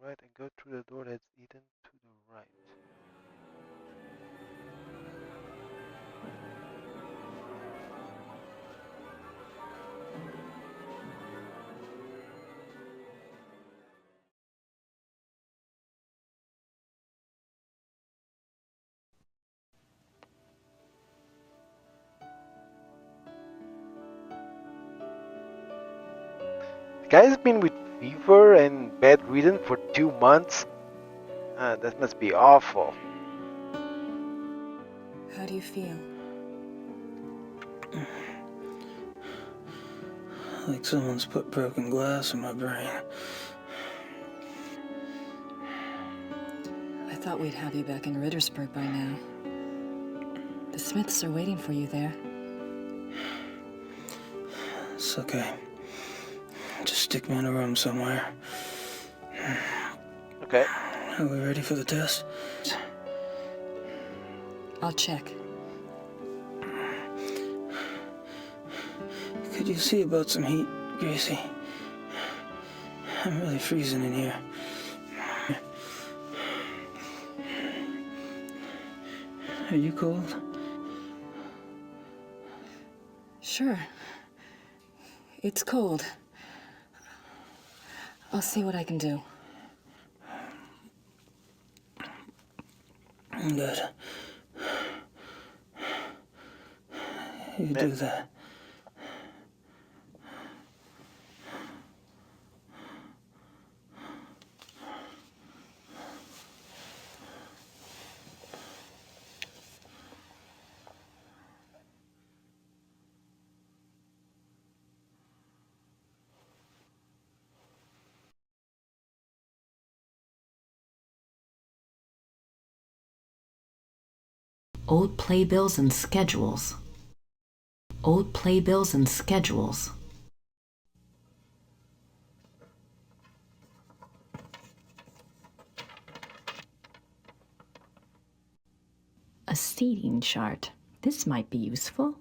Right, and go through the door that's eaten to the right. The guy's been with fever and bedridden for 2 months. That must be awful. How do you feel? Like someone's put broken glass in my brain. I thought we'd have you back in Rittersburg by now. The Smiths are waiting for you there. It's okay. Just stick me in a room somewhere. Okay. Are we ready for the test? I'll check. Could you see about some heat, Gracie? I'm really freezing in here. Are you cold? Sure. It's cold. I'll see what I can do. Good. You do that. Old playbills and schedules. Old playbills and schedules. A seating chart. This might be useful.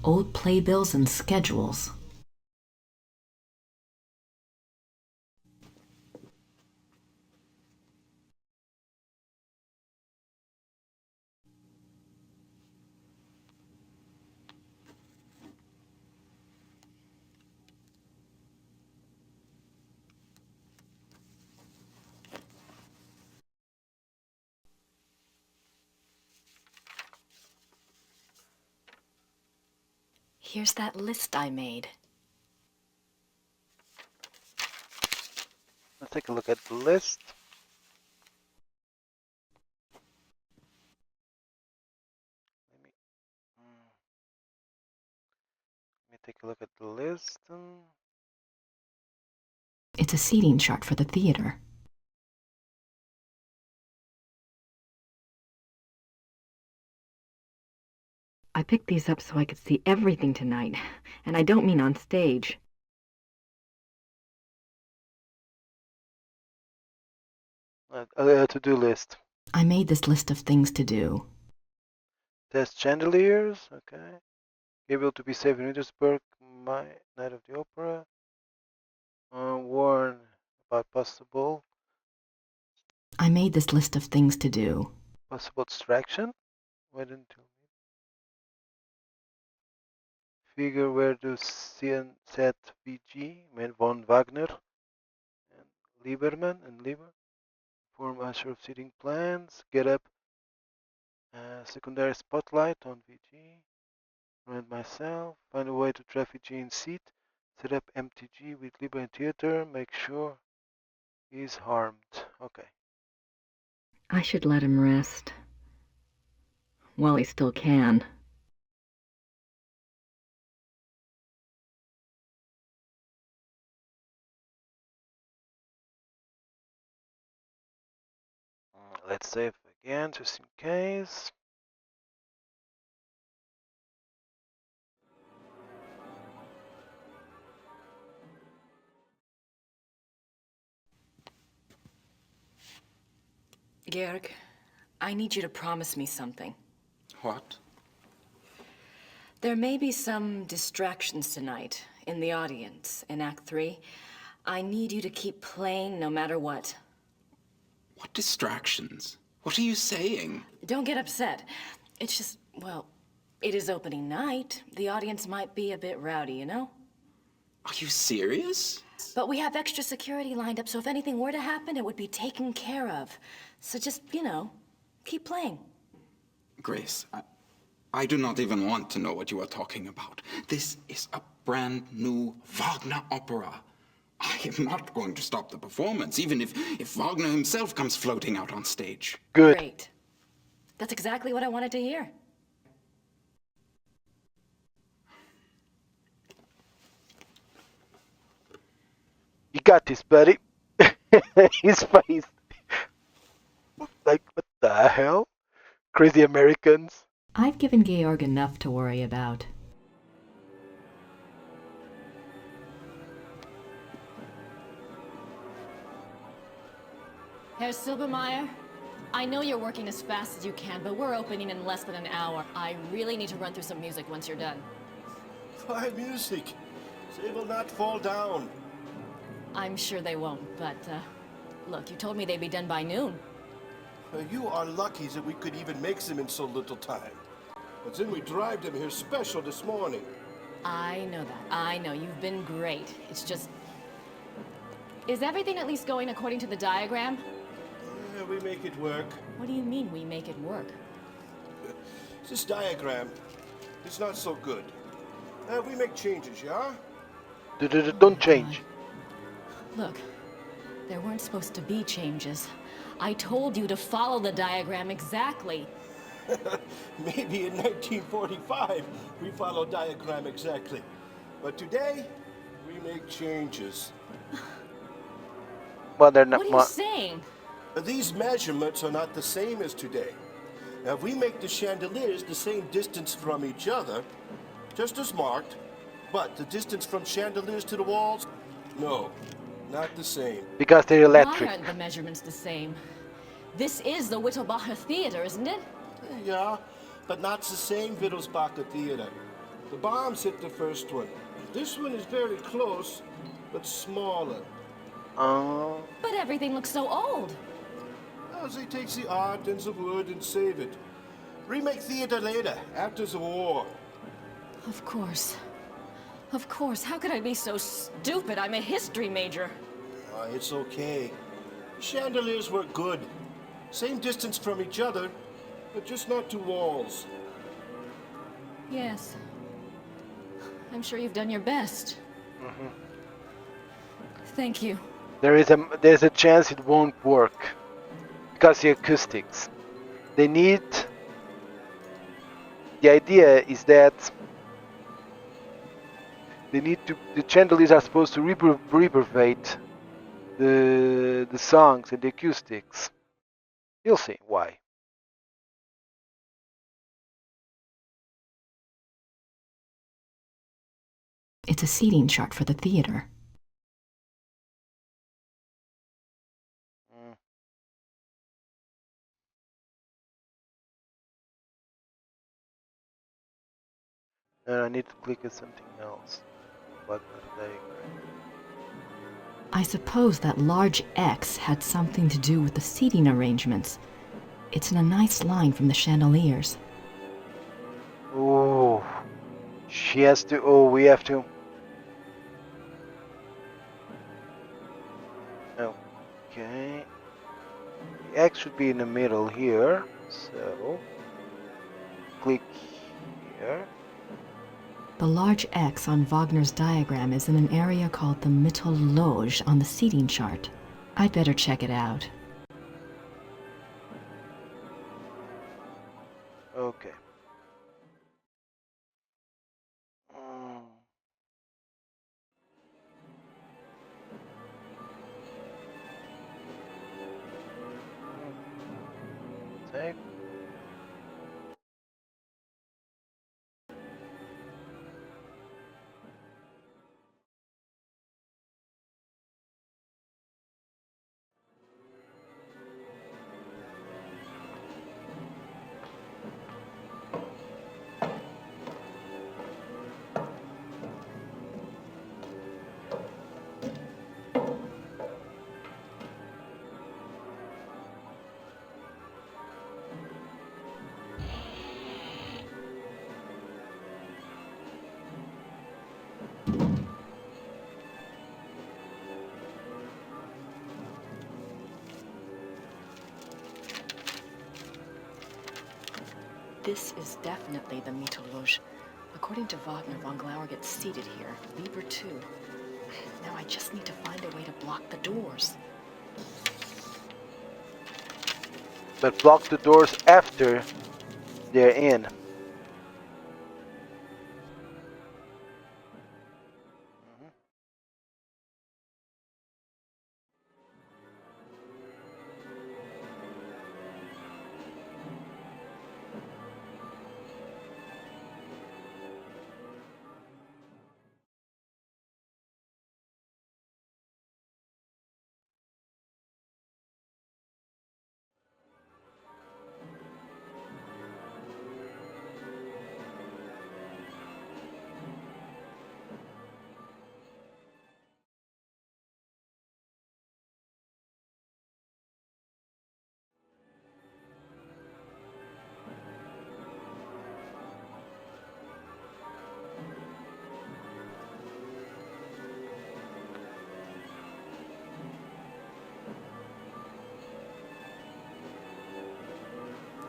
Old playbills and schedules. Here's that list I made. Let's take a look at the list. Let me take a look at the list. It's a seating chart for the theater. I picked these up so I could see everything tonight, and I don't mean on stage. To-do list. I made this list of things to do. Test chandeliers, okay. Able to be safe in Petersburg, my Night of the Opera. Warn about possible I made this list of things to do. distraction. Wait until figure where to set VG, von Wagner, and Lieberman and Lieber. Form Usher of seating plans. Get up Secondary spotlight on VG. Remind myself. Find a way to trap VG in seat. Set up MTG with Libra in theater. Make sure he's harmed. Okay. I should let him rest. While he still can. Let's save again, just in case. Georg, I need you to promise me something. What? There may be some distractions tonight in the audience in Act 3. I need you to keep playing no matter what. What distractions? What are you saying? Don't get upset. It's just, well, it is opening night. The audience might be a bit rowdy, you know? Are you serious? But we have extra security lined up, so if anything were to happen, it would be taken care of. So just, you know, keep playing. Grace, I do not even want to know what you are talking about. This is a brand new Wagner opera. I am not going to stop the performance, even if Wagner himself comes floating out on stage. Good. Great. That's exactly what I wanted to hear. You got this, buddy. His face. Like, what the hell? Crazy Americans. I've given Georg enough to worry about. Herr Silbermeyer, I know you're working as fast as you can, but we're opening in less than an hour. I really need to run through some music once you're done. Why music? They will not fall down. I'm sure they won't, but, look, you told me they'd be done by noon. You are lucky that we could even make them in so little time. But then we drive them here special this morning. I know that. I know. You've been great. It's just... Is everything at least going according to the diagram? Yeah, we make it work. What do you mean we make it work? This diagram is not so good. We make changes, yeah? Don't change. Look, there weren't supposed to be changes. I told you to follow the diagram exactly. Maybe in 1945 we followed diagram exactly. But today, we make changes. Well, they're not. What are you saying? These measurements are not the same as today. Now, if we make the chandeliers the same distance from each other, just as marked, but the distance from chandeliers to the walls, no, not the same. Because they're electric. Why aren't the measurements the same? This is the Wittelsbacher Theater, isn't it? Yeah, but not the same Wittelsbacher Theater. The bombs hit the first one. This one is very close, but smaller. Oh. But everything looks so old. As they take the art and the wood and save it. Remake theater later, after the war. Of course. Of course. How could I be so stupid? I'm a history major. It's okay. Chandeliers were good. Same distance from each other, but just not two walls. Yes. I'm sure you've done your best. Mm-hmm. Thank you. There's a chance it won't work because the acoustics. They need. The idea is that they need to. The chandeliers are supposed to reverberate the songs and the acoustics. You'll see why. It's a seating chart for the theater. And I need to click on something else. What the diagram? I suppose that large X had something to do with the seating arrangements. It's in a nice line from the chandeliers. Oh, she has to. Oh, we have to. Okay. The X should be in the middle here. So The large X on Wagner's diagram is in an area called the Mittelloge on the seating chart. I'd better check it out. Okay. Save. This is definitely the Mittelloge. According to Wagner, von Glauer gets seated here. Lieber too. Now I just need to find a way to block the doors. But block the doors after they're in.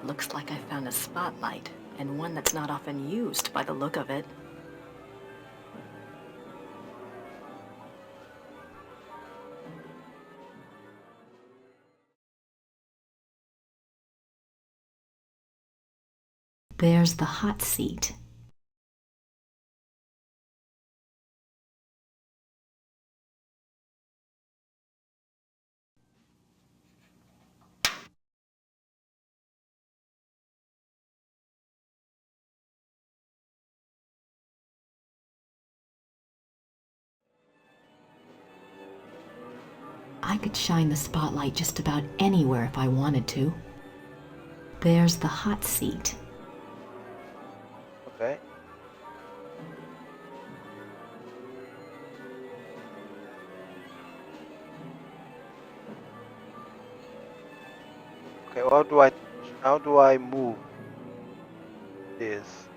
Looks like I found a spotlight, and one that's not often used by the look of it. There's the hot seat. I could shine the spotlight just about anywhere if I wanted to. There's the hot seat. Okay. Okay, how do I move this?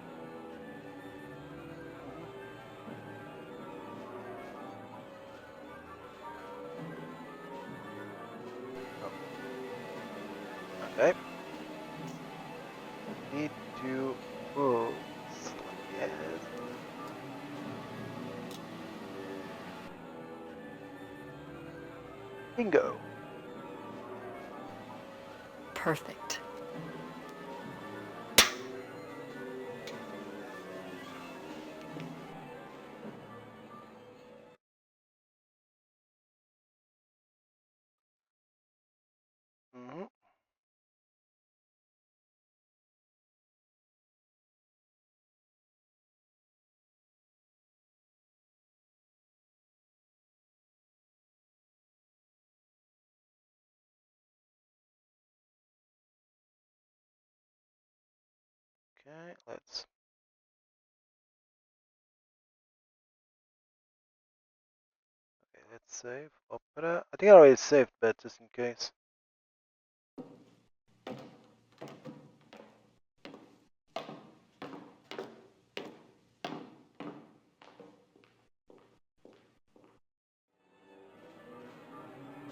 Okay. Need to move. Yes. Bingo. Perfect. Mm-hmm. Okay, let's save Opera. I think I already saved, but just in case.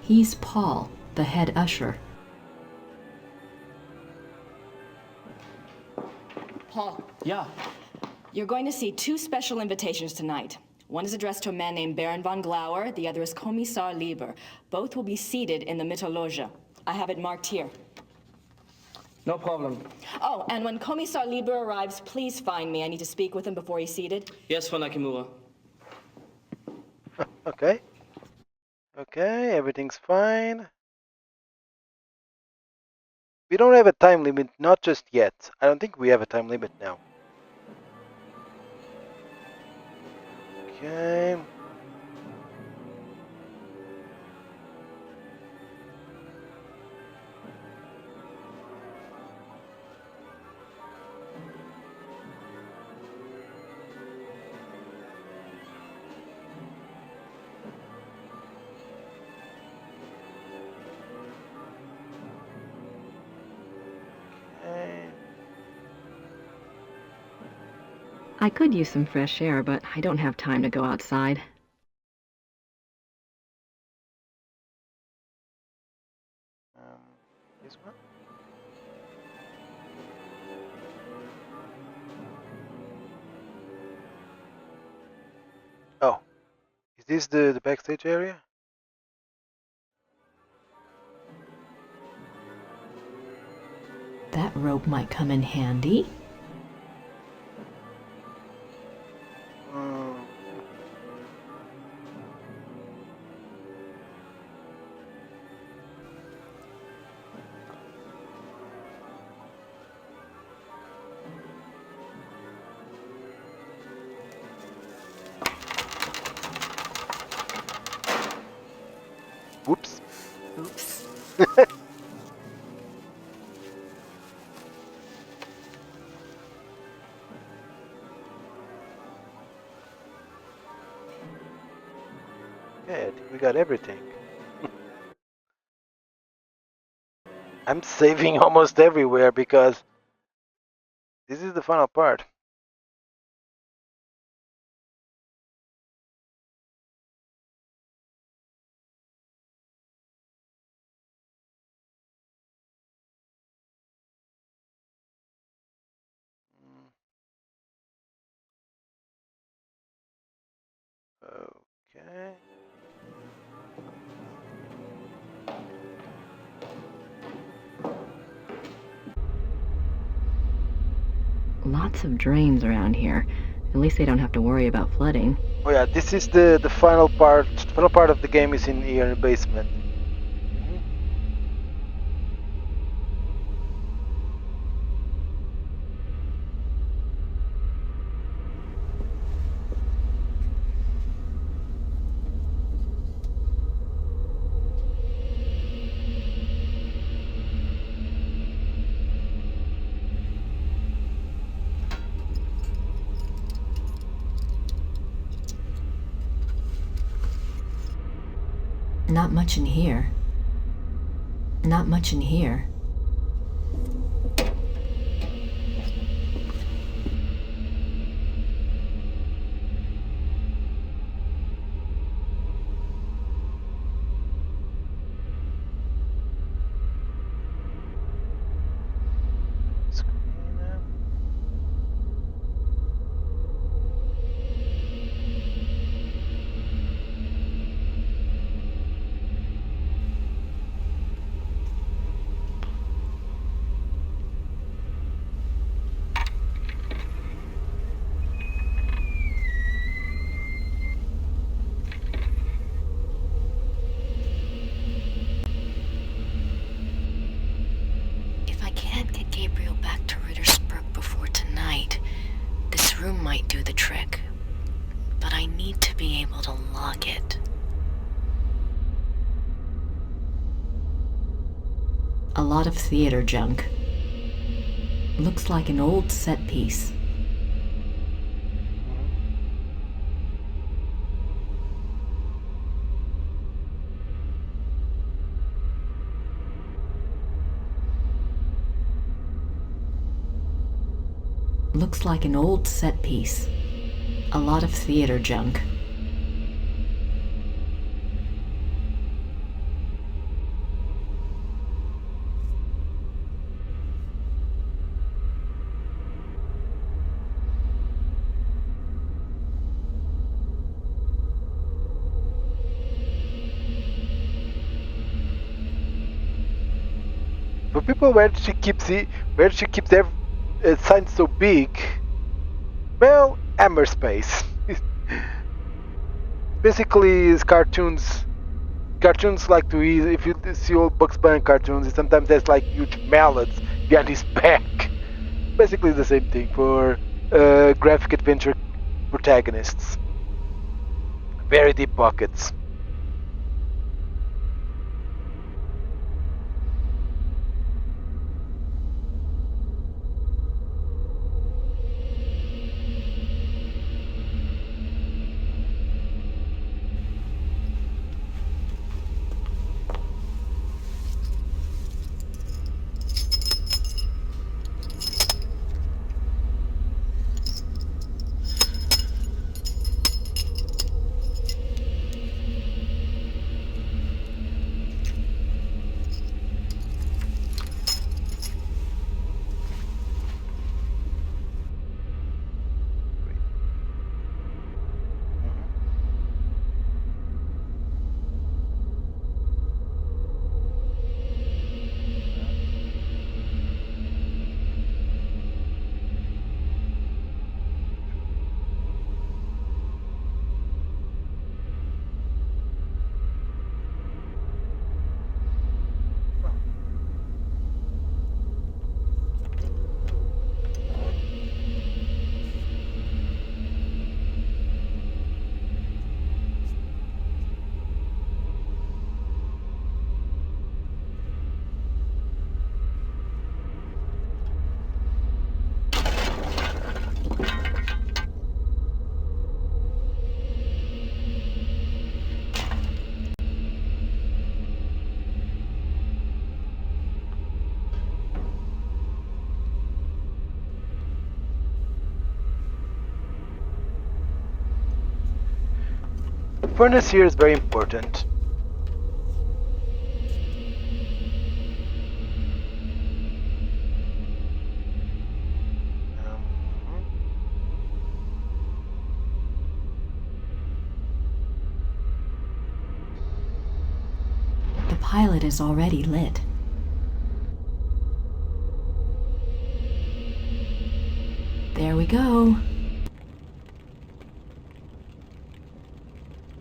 He's Paul, the head usher. Paul. Yeah. You're going to see 2 special invitations tonight. One is addressed to a man named Baron von Glauer, the other is Kommissar Lieber. Both will be seated in the Mittelloge. I have it marked here. No problem. Oh, and when Kommissar Lieber arrives, please find me. I need to speak with him before he's seated. Yes, Frau Nakamura. Okay. Okay, everything's fine. We don't have a time limit, not just yet. I don't think we have a time limit now. Okay. I could use some fresh air, but I don't have time to go outside. This one? Oh, is this the backstage area? That rope might come in handy. Whoops. Oops. Okay, I think we got everything. I'm saving almost everywhere because this is the final part. Okay. Lots of drains around here. At least they don't have to worry about flooding. Oh yeah, this is the final part. Final part of the game is in here in the basement. Not much in here. Not much in here. If I can't get Gabriel back to Rittersburg before tonight, this room might do the trick. But I need to be able to lock it. A lot of theater junk. Looks like an old set piece. Looks like an old set piece. A lot of theater junk. For people where she keeps every signs so big, well, Hammerspace. Basically, it's cartoons. Cartoons like to eat. If you see old Bugs Bunny cartoons, sometimes there's like huge mallets behind his back. Basically, the same thing for graphic adventure protagonists. Very deep pockets. Furnace here is very important. The pilot is already lit. There we go.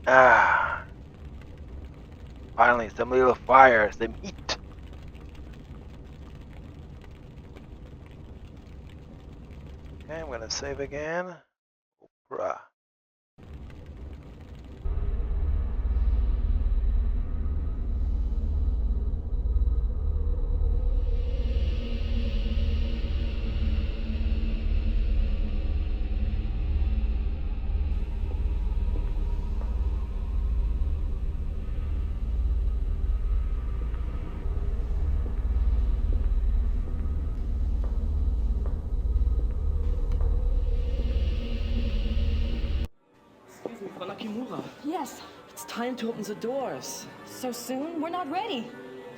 Ah. Finally, some little fire, some heat. Okay, I'm gonna save again. Opera. Excuse me, Frau Nakimura. Yes. It's time to open the doors. So soon? We're not ready.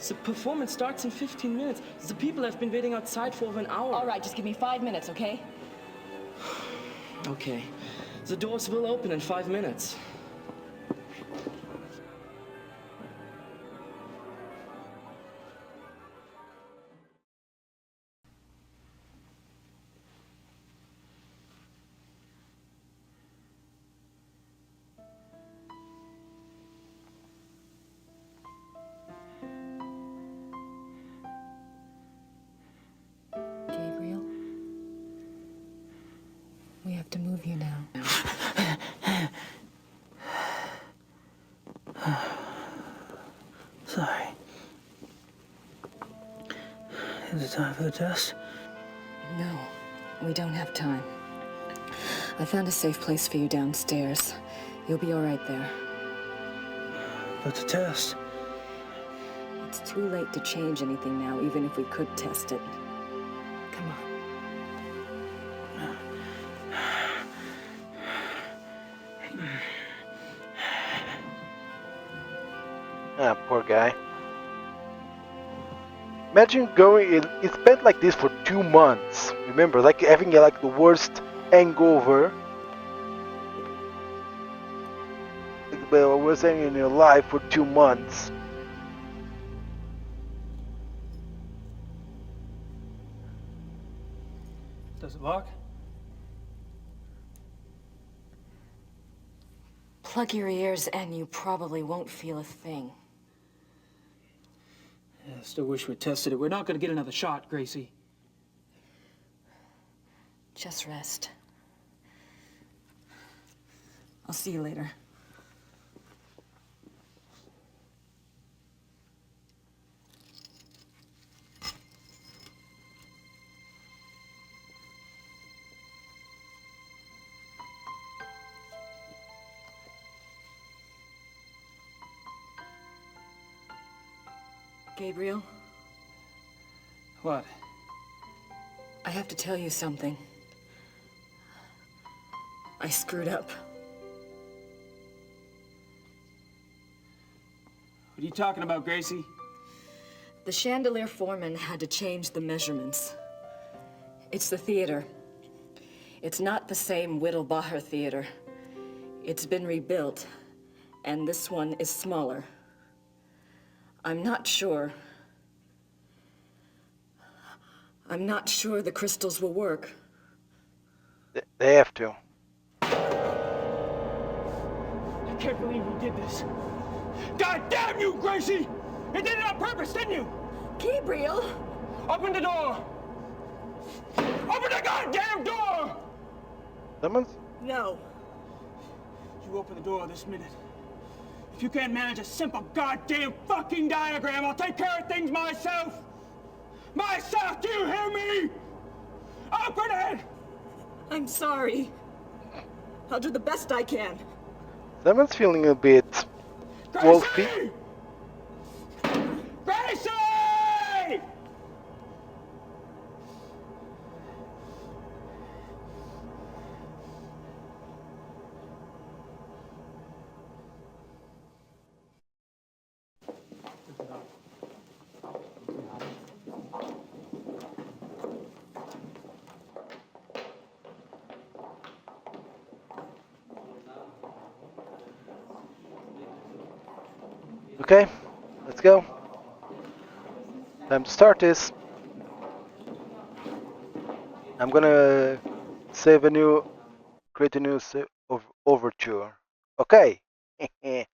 The performance starts in 15 minutes. The people have been waiting outside for over an hour. All right, just give me 5 minutes, okay? Okay. The doors will open in 5 minutes. Gabriel, we have to move you now. Sorry. Is it time for the test? No, we don't have time. I found a safe place for you downstairs. You'll be all right there. But the test? It's too late to change anything now, even if we could test it. Come on. Ah, poor guy. Imagine going. It spent like this for 2 months. Remember, like having like the worst hangover. Like the worst thing in your life for 2 months. Does it work? Plug your ears and you probably won't feel a thing. Yeah, I still wish we'd tested it. We're not gonna get another shot, Gracie. Just rest. I'll see you later. Gabriel, What? I have to tell you something. I screwed up. What are you talking about, Gracie? The chandelier foreman had to change the measurements. It's the theater. It's not the same Whittlebauer theater. It's been rebuilt, and this one is smaller. I'm not sure the crystals will work. They have to. I can't believe you did this. God damn you, Gracie! You did it on purpose, didn't you? Gabriel! Open the door! Open the goddamn door! Simmons? No. You open the door this minute. If you can't manage a simple goddamn fucking diagram, I'll take care of things myself! Myself, do you hear me? Open it! I'm sorry. I'll do the best I can. Simmons feeling a bit wolfy. Gracie! Okay, let's go. Time to start this. I'm gonna create a new overture. Okay. Okay.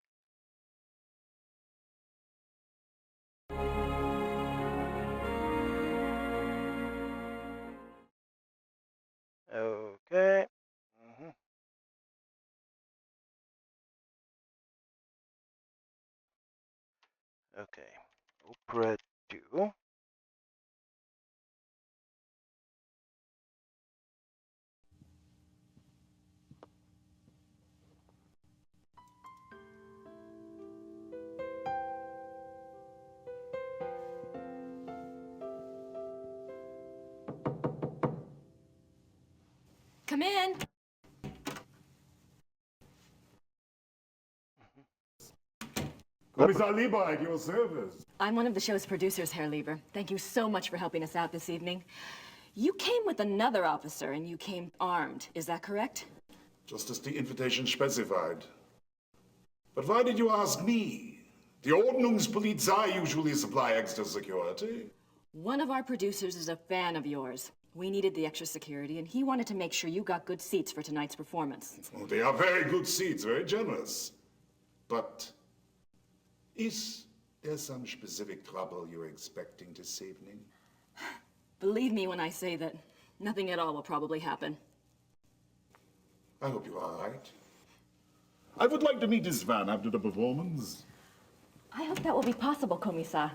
Okay. Opera 2. Come in. Kommissar Lieber at your service. I'm one of the show's producers, Herr Lieber. Thank you so much for helping us out this evening. You came with another officer and you came armed, is that correct? Just as the invitation specified. But why did you ask me? The Ordnungspolizei usually supply extra security. One of our producers is a fan of yours. We needed the extra security and he wanted to make sure you got good seats for tonight's performance. Oh, they are very good seats, very generous. But is there some specific trouble you're expecting this evening? Believe me when I say that nothing at all will probably happen. I hope you're all right. I would like to meet this van after the performance. I hope that will be possible, Kommissar.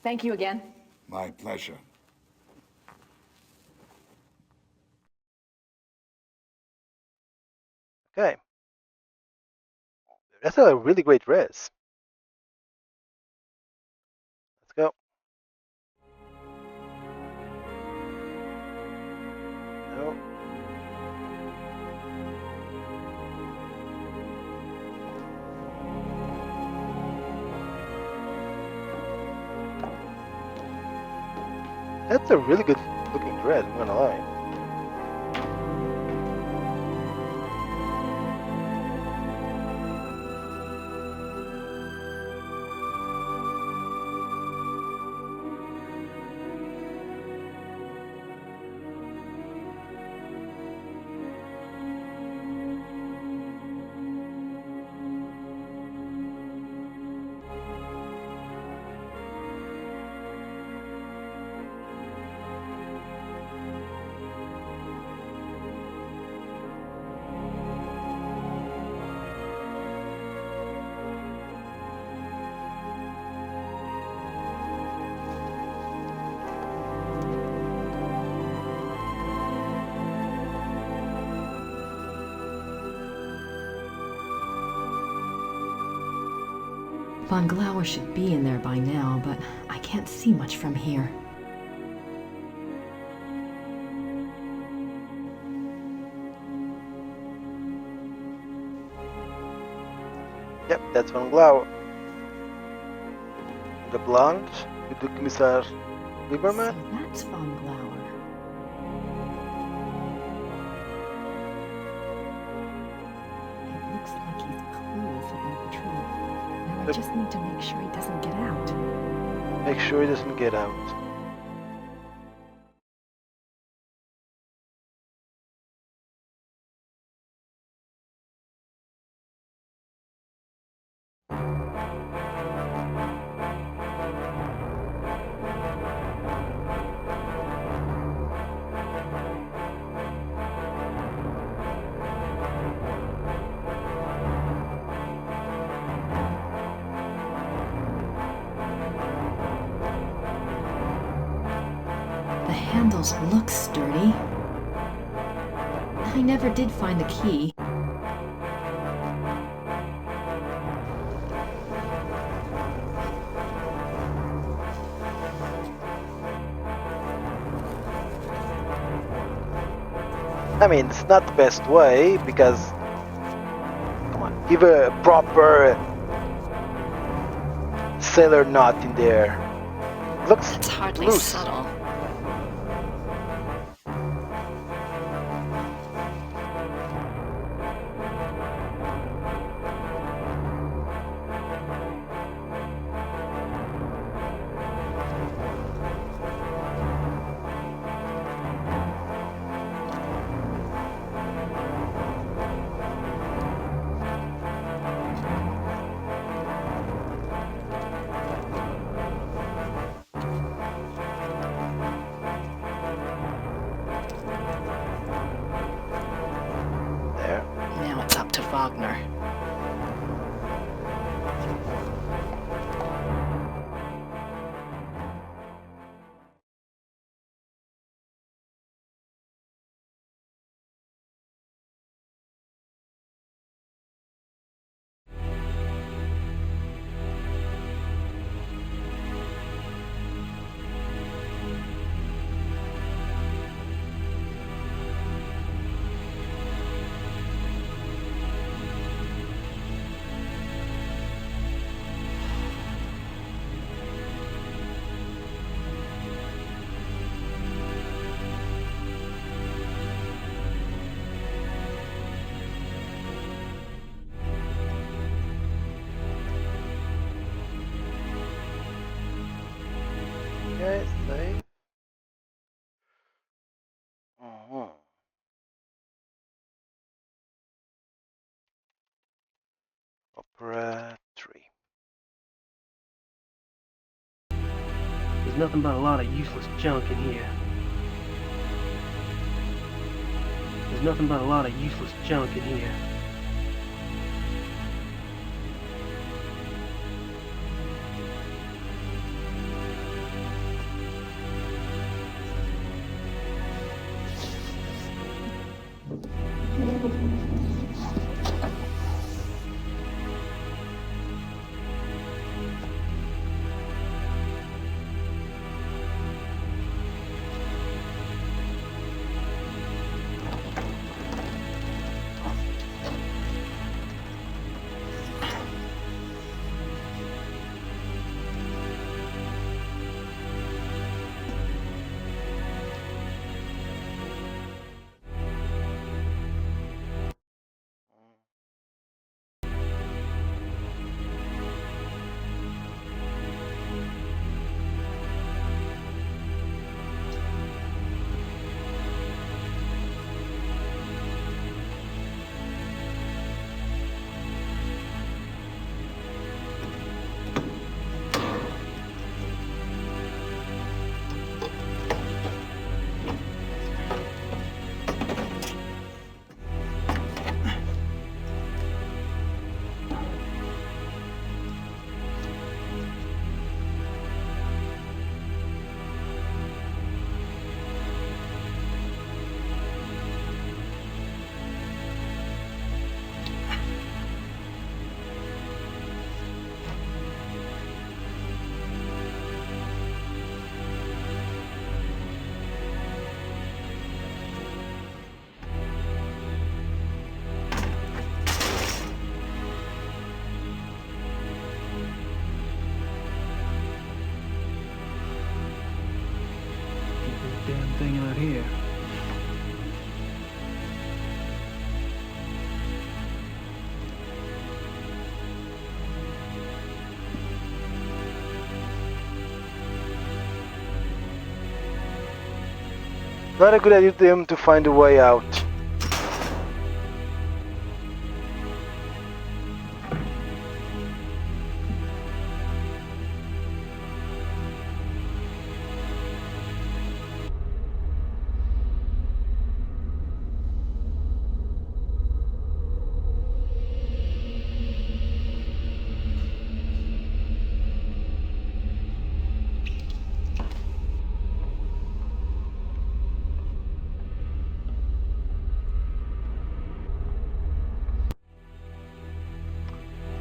Thank you again. My pleasure. Okay. That's a really great dress. Let's go. No. That's a really good looking dress, I'm gonna lie. Von Glauer should be in there by now, but I can't see much from here. Yep, that's Von Glauer. The blonde with the Commissar Lieberman? So that's Von Glauer. It looks like he's clueless about the truth. Now I just need to make sure he doesn't get out. Make sure he doesn't get out. The handles look sturdy. I never did find the key. I mean, it's not the best way because, come on, give a proper sailor knot in there. Looks It's hardly loose. subtle. There. Now it's up to Wagner. Okay, save. Uh-huh. Opera 3. There's nothing but a lot of useless junk in here. There's nothing but a lot of useless junk in here. out here. Not a good idea for him to find a way out.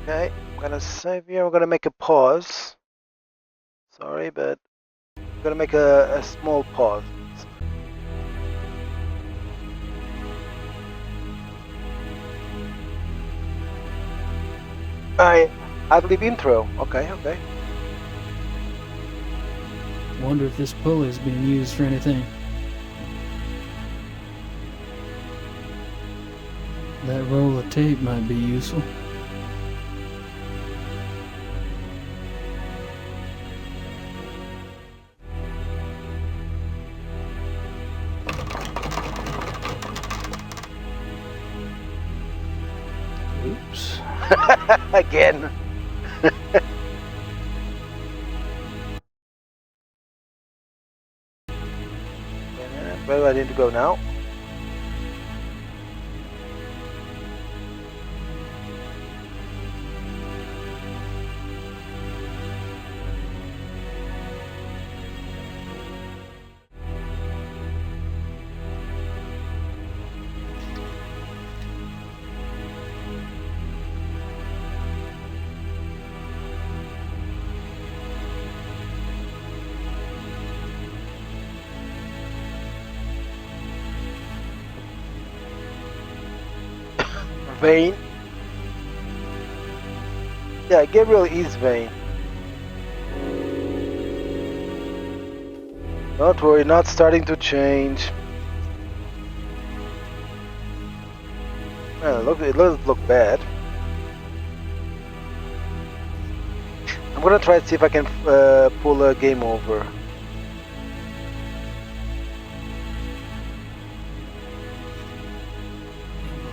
Okay, I'm gonna save here. We're gonna make a pause. Sorry, but I'm gonna make a small pause. I believe intro. Okay, okay. Wonder if this pulley is being used for anything. That roll of tape might be useful. Oops. Again. Where do I need to go now? Vain. Yeah, Gabriel is vain. Don't worry, not starting to change. Well, look, it doesn't look bad. I'm gonna try to see if I can pull a game over.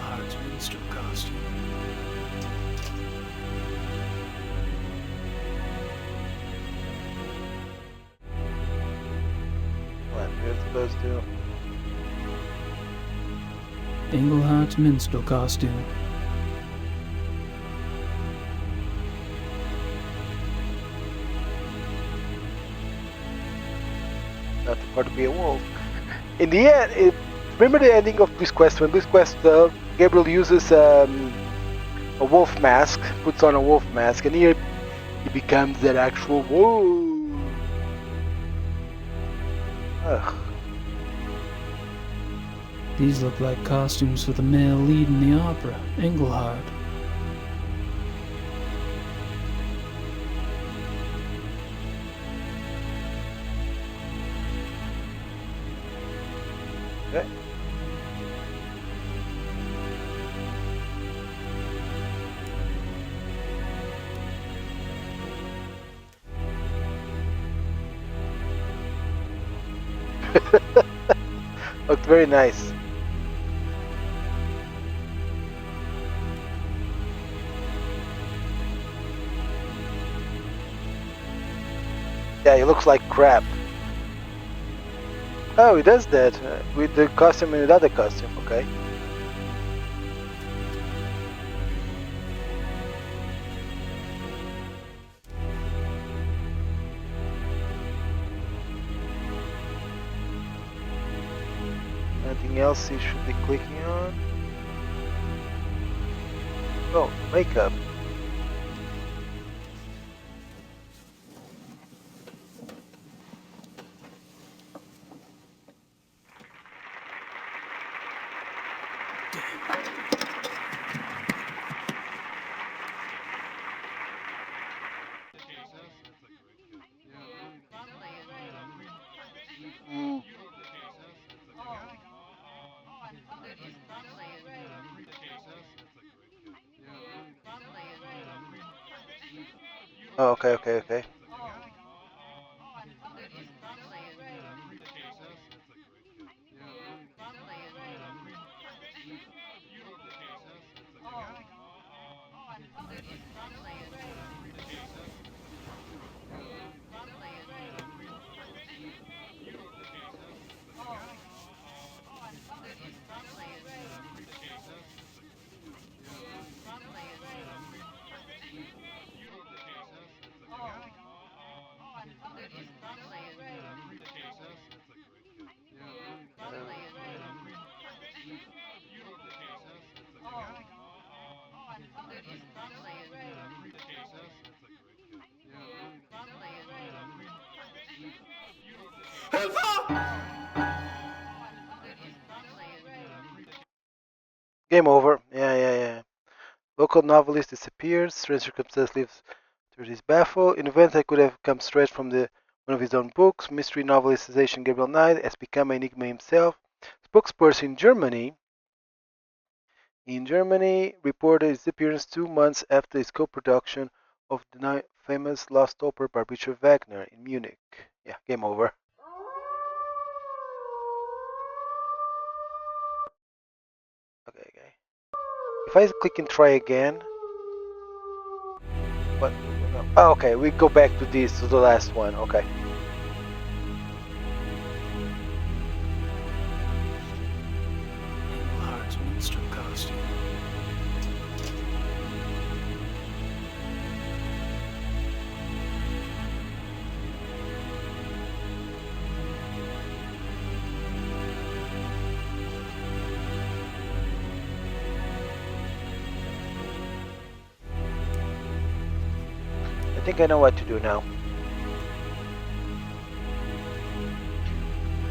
Engelhardt's minstrel costume. What you're supposed to? Engelhardt's minstrel costume. Not too far to be a wolf. In the end, remember the ending of this quest? When this quest, Gabriel uses a wolf mask, puts on a wolf mask, and here he becomes that actual wolf. Ugh. These look like costumes for the male lead in the opera, Engelhard. Okay. Looked very nice. Yeah, he looks like crap. Oh, he does that with the costume and another costume, okay. Anything else he should be clicking on? Oh, makeup. Oh, okay. Game over. Yeah. Local novelist disappears. Strange circumstance leaves his baffled. In event that could have come straight from one of his own books, mystery novelist sensation Gabriel Knight has become an enigma himself. Spokesperson in Germany reported his disappearance 2 months after his co-production of the famous Lost Opera by Richard Wagner in Munich. Yeah, game over. Okay. If I click and try again, what? No. Oh, okay, we go back to this, to the last one. Okay. Engelhart's monster costume. I think I know what to do now.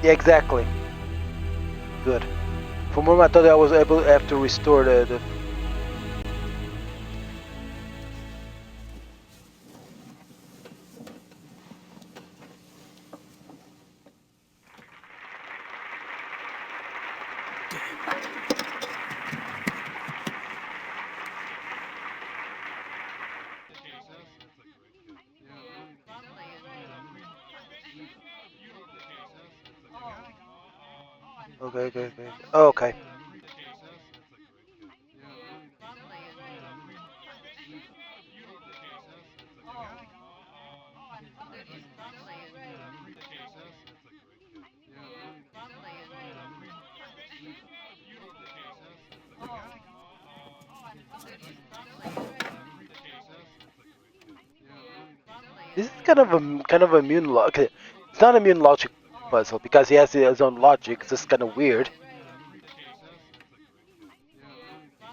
Yeah, exactly. Good. For a moment I thought I was able to have to restore the Okay. Oh, okay. This is kind of a immune logic. It's not immune logic puzzle because he has his own logic. It's just kind of weird.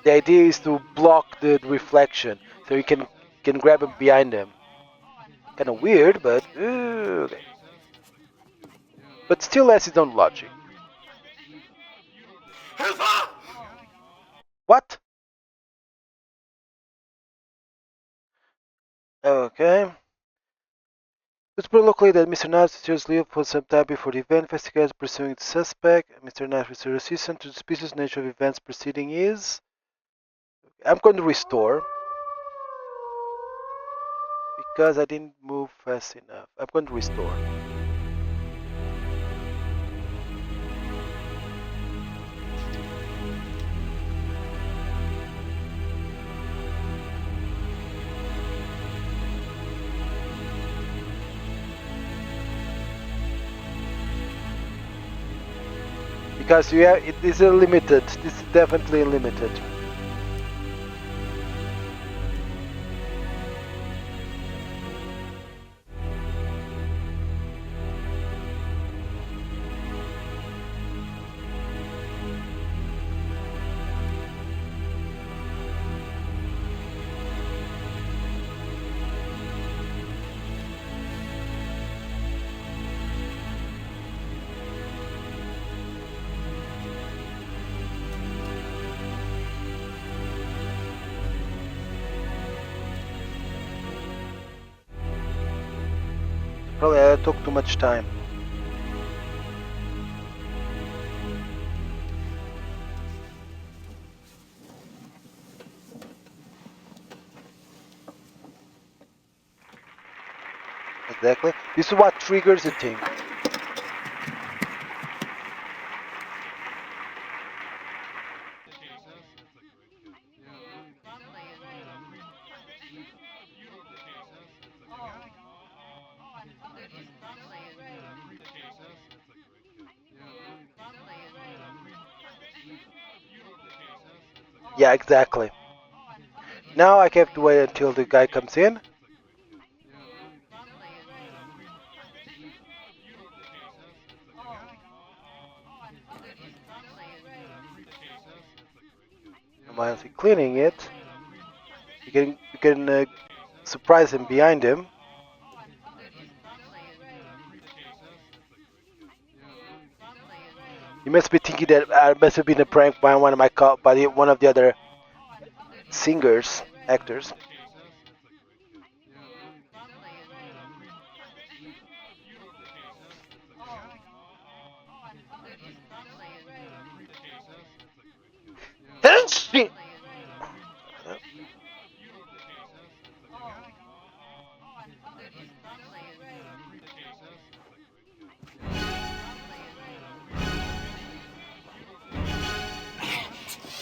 The idea is to block the reflection so you can grab him behind him. Kind of weird, but okay. But still has his own logic. What? Okay. It's pretty likely that Mr. Knight seriously lived for some time before the event. Investigators pursuing the suspect. Mr. Knight was resistant to the species nature of events preceding is. I'm going to restore because I didn't move fast enough. I'm going to restore. Because it is limited. This is definitely limited. Probably I took too much time. Exactly. This is what triggers the thing. Yeah, exactly. Now I have to wait until the guy comes in. And while he's cleaning it, you can surprise him behind him. You must be thinking that I must have been a prank by one of one of the other singers, actors.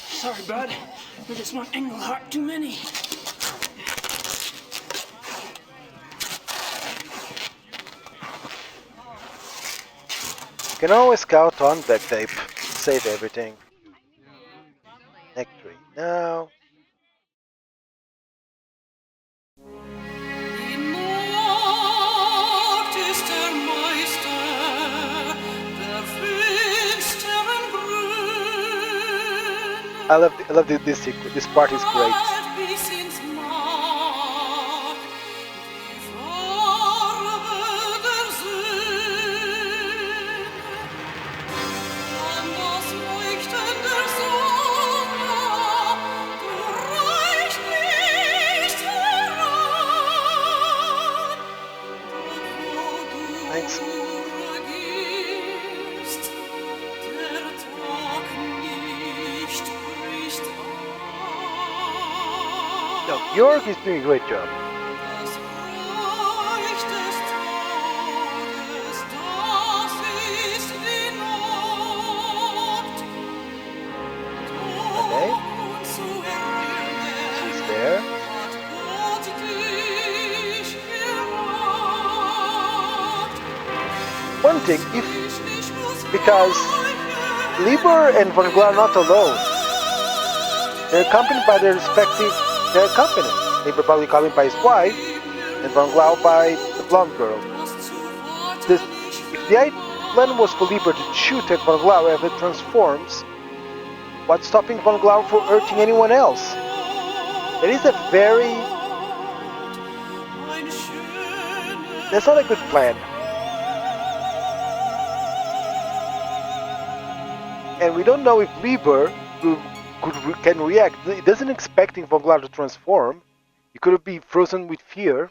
Sorry, bud. We're just one Englehart too many. You can always count on back tape. Save everything. Act 3. Now. I love this sequence. This part is great. Thanks. No, Georg is doing a great job. Okay. She's there. One thing, because Lieber and von Glau are not alone. They're accompanied by their company. Lieber probably accompanied by his wife, and von Glau by the blonde girl. If the plan was for Lieber to shoot at von Glau if it transforms, what's stopping von Glau from hurting anyone else? That is a very... That's not a good plan. And we don't know if Lieber can react. He doesn't expecting von Glau to transform. He could be frozen with fear.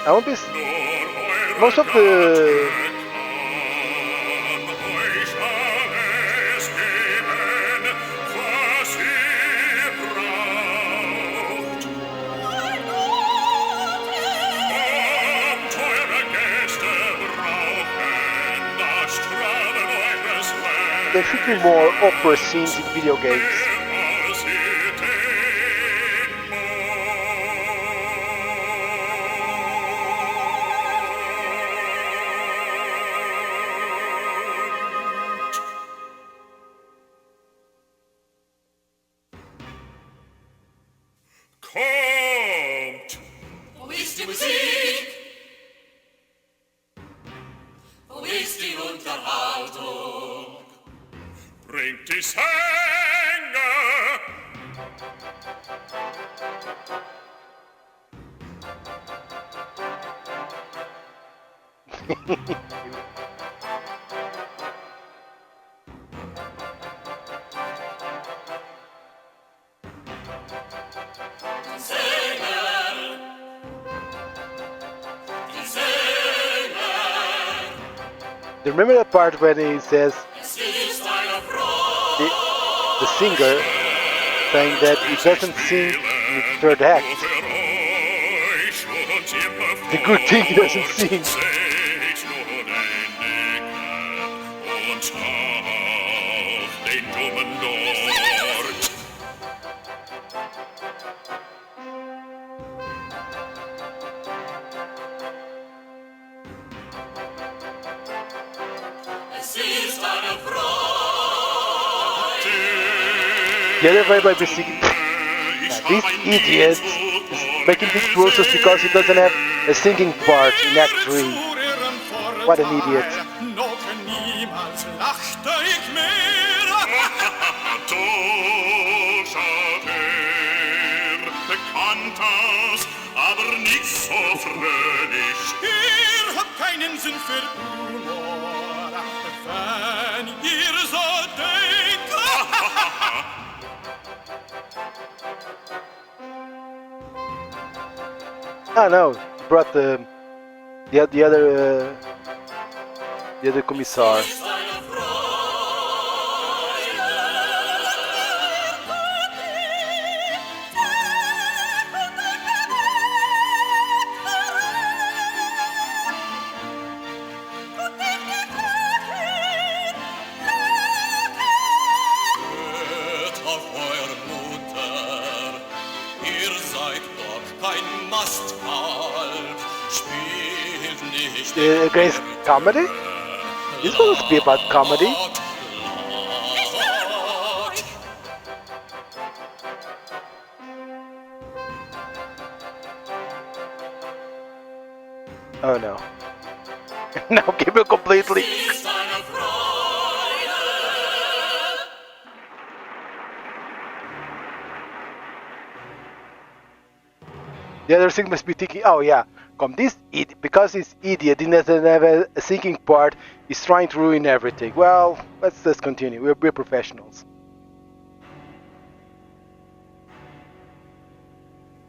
I won't be... Most of the... There should be more opera scenes in video games. Kommt! Wo ist die Musik? Wo ist die Unterhaltung? Bringt die Sänger! Do you remember that part when he says the singer saying that he doesn't sing in the third act? The good thing he doesn't sing. The other way by singing. This idiot is making this process because he doesn't have a singing part in Act 3. What an idiot. Aber nicht so fröhlich. Ihr habt keinen Sinn für Humor, wenn ihr so denkt. Oh no, he brought the other commissar. Against comedy? This one must be about comedy. Oh no. Now give me completely. The other thing must be thinking, oh yeah, this idiot, because this idiot doesn't have a singing part, he's trying to ruin everything. Well, let's just continue. We're professionals.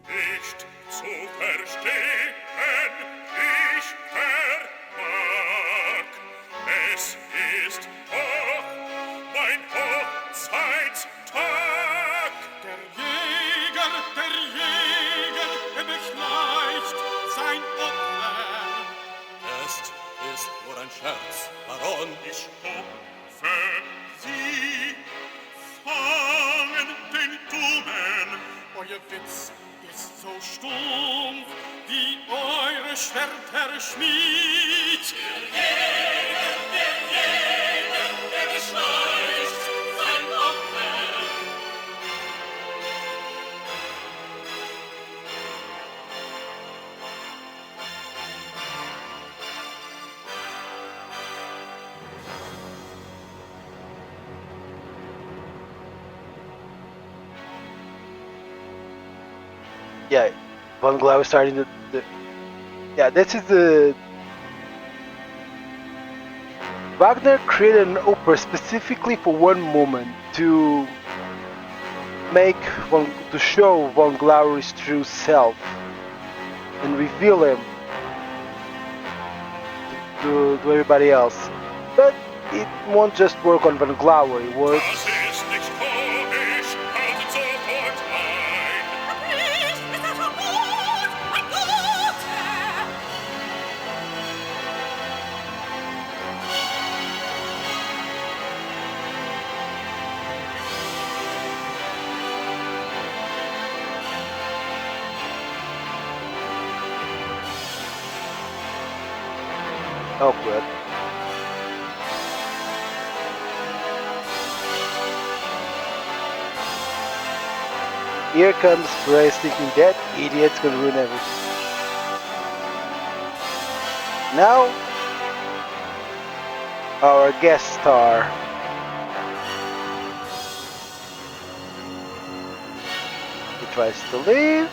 Nicht zu verstehen, ich vermag. Es ist doch mein Hochzeitstag. Der Jäger beschleicht sein Opfer. Es ist nur ein Scherz, Baron. Ich hoffe, Sie fangen den Dummen. Euer Witz ist so stumpf wie eure Schwerter Schmied. Der beschleicht sein Opfer. Yeah, Von Glauer starting the yeah, this is the Wagner created an opera specifically for one moment to show Von Glauer's true self and reveal him to everybody else. But it won't just work on Von Glauer, it works. Awkward. Here comes Bryce thinking that idiot's gonna ruin everything. Now, our guest star. He tries to leave.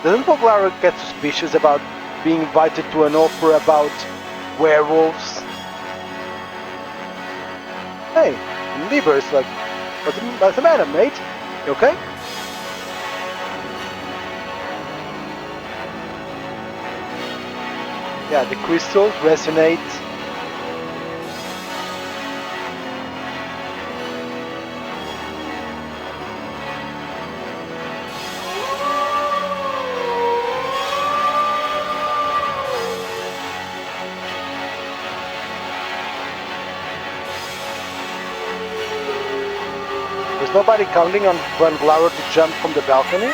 Doesn't Von Glauer get suspicious about being invited to an opera about werewolves? Hey, Lieber is like, what's the matter, mate? You okay? Yeah, the crystals resonate. There's nobody counting on Von Glauer to jump from the balcony?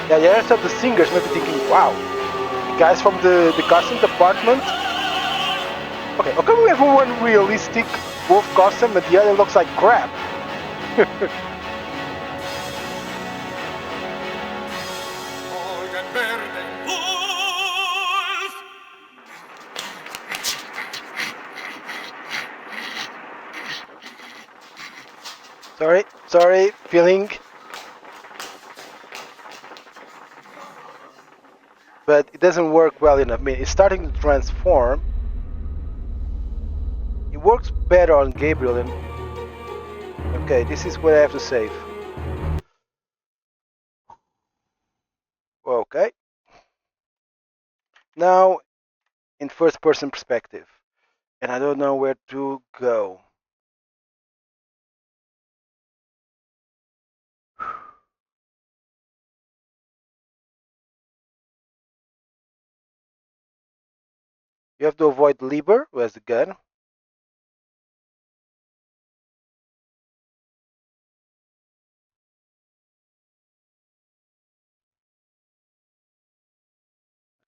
Yeah, the rest of the singers may be thinking, wow, the guys from the costume department? Okay, how come we have one realistic wolf costume and the other looks like crap? Sorry, feeling. But it doesn't work well enough. I mean, it's starting to transform. It works better on Gabriel and... Okay, this is what I have to save. Okay. Now, in first person perspective. And I don't know where to go. You have to avoid Lieber, who has the gun.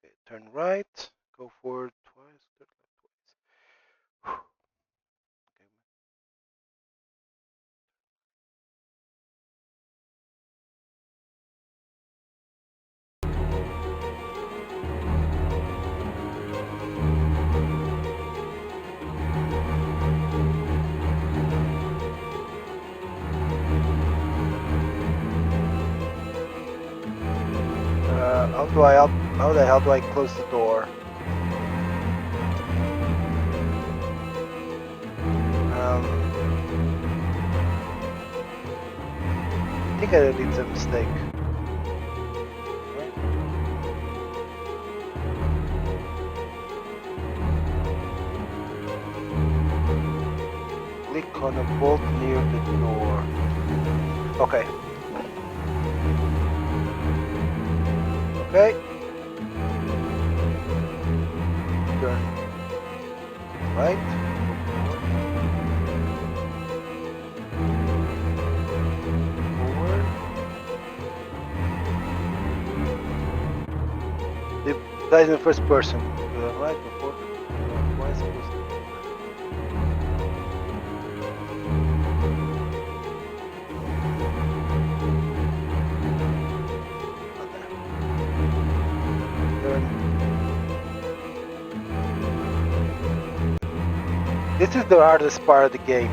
Okay, turn right, go forward twice, turn left twice. How the hell do I close the door? I think I did a mistake. Click on a bolt near the door. Okay. Okay. Turn right. Forward. That is in first person. Right before. Why is it supposed to? This is the hardest part of the game.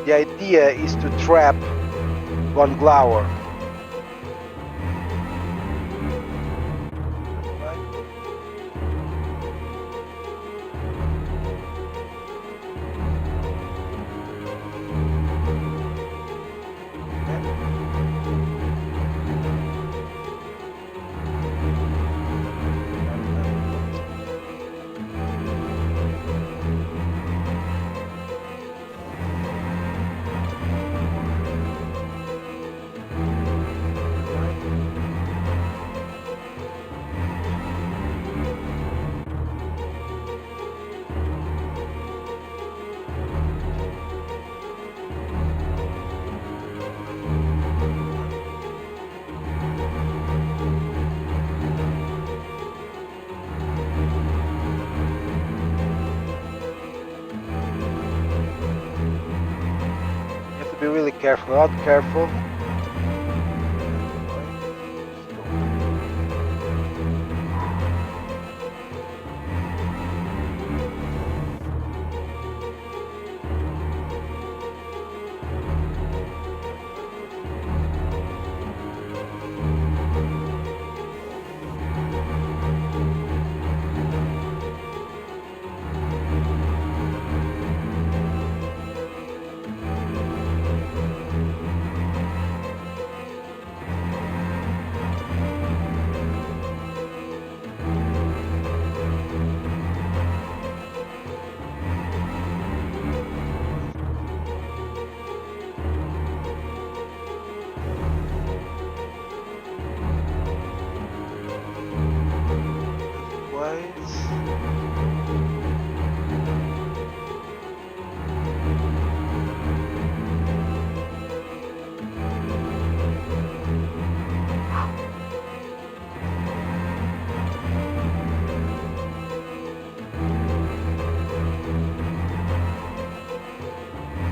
The idea is to trap Von Glauer. be really careful. Not careful.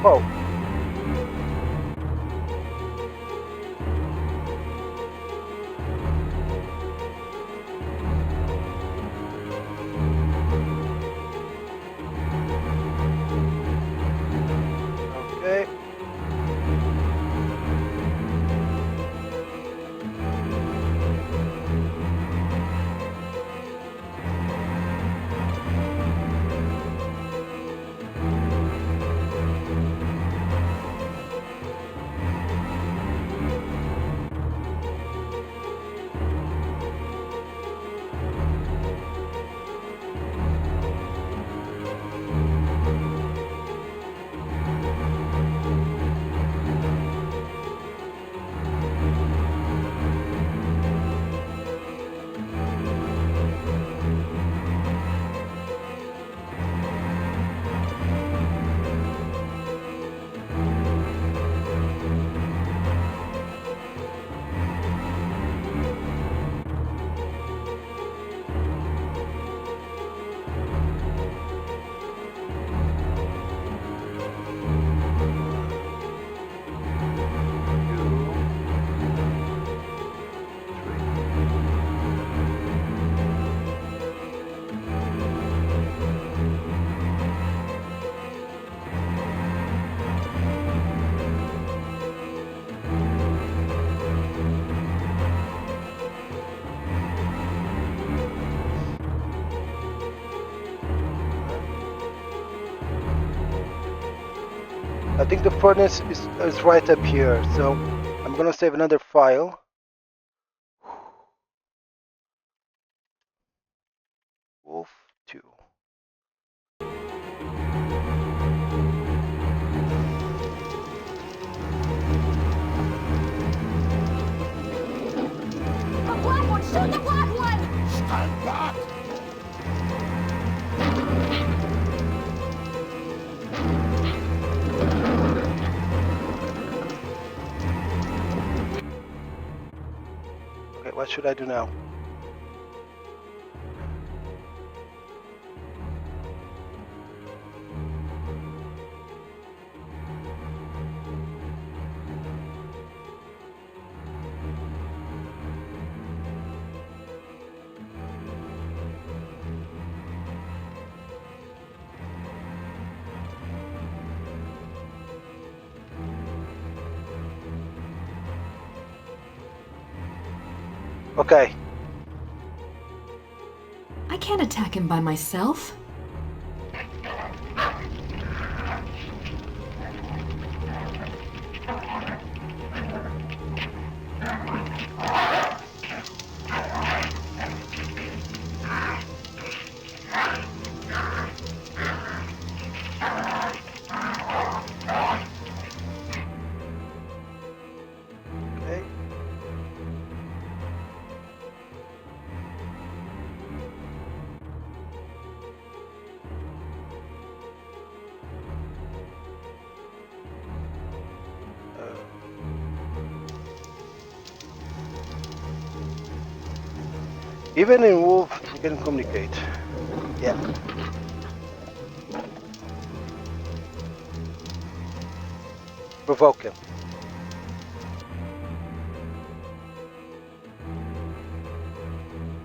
Oh. Okay. I think the furnace is right up here, so I'm gonna save another file. Wolf 2. The black one! Shoot the black one! Stand back! Okay, what should I do now? Okay. I can't attack him by myself. Even in Wolf, we can communicate. Yeah. provoke him.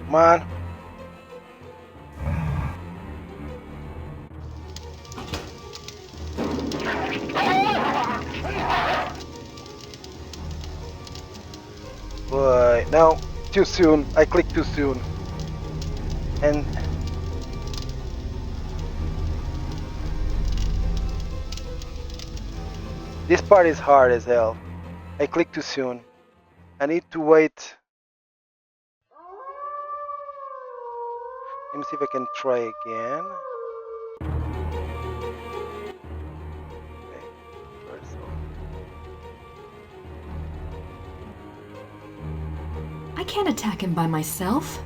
Come on. But no, too soon. I clicked too soon. And this part is hard as hell. I clicked too soon. I need to wait. Let me see if I can try again. Okay, first one. I can't attack him by myself.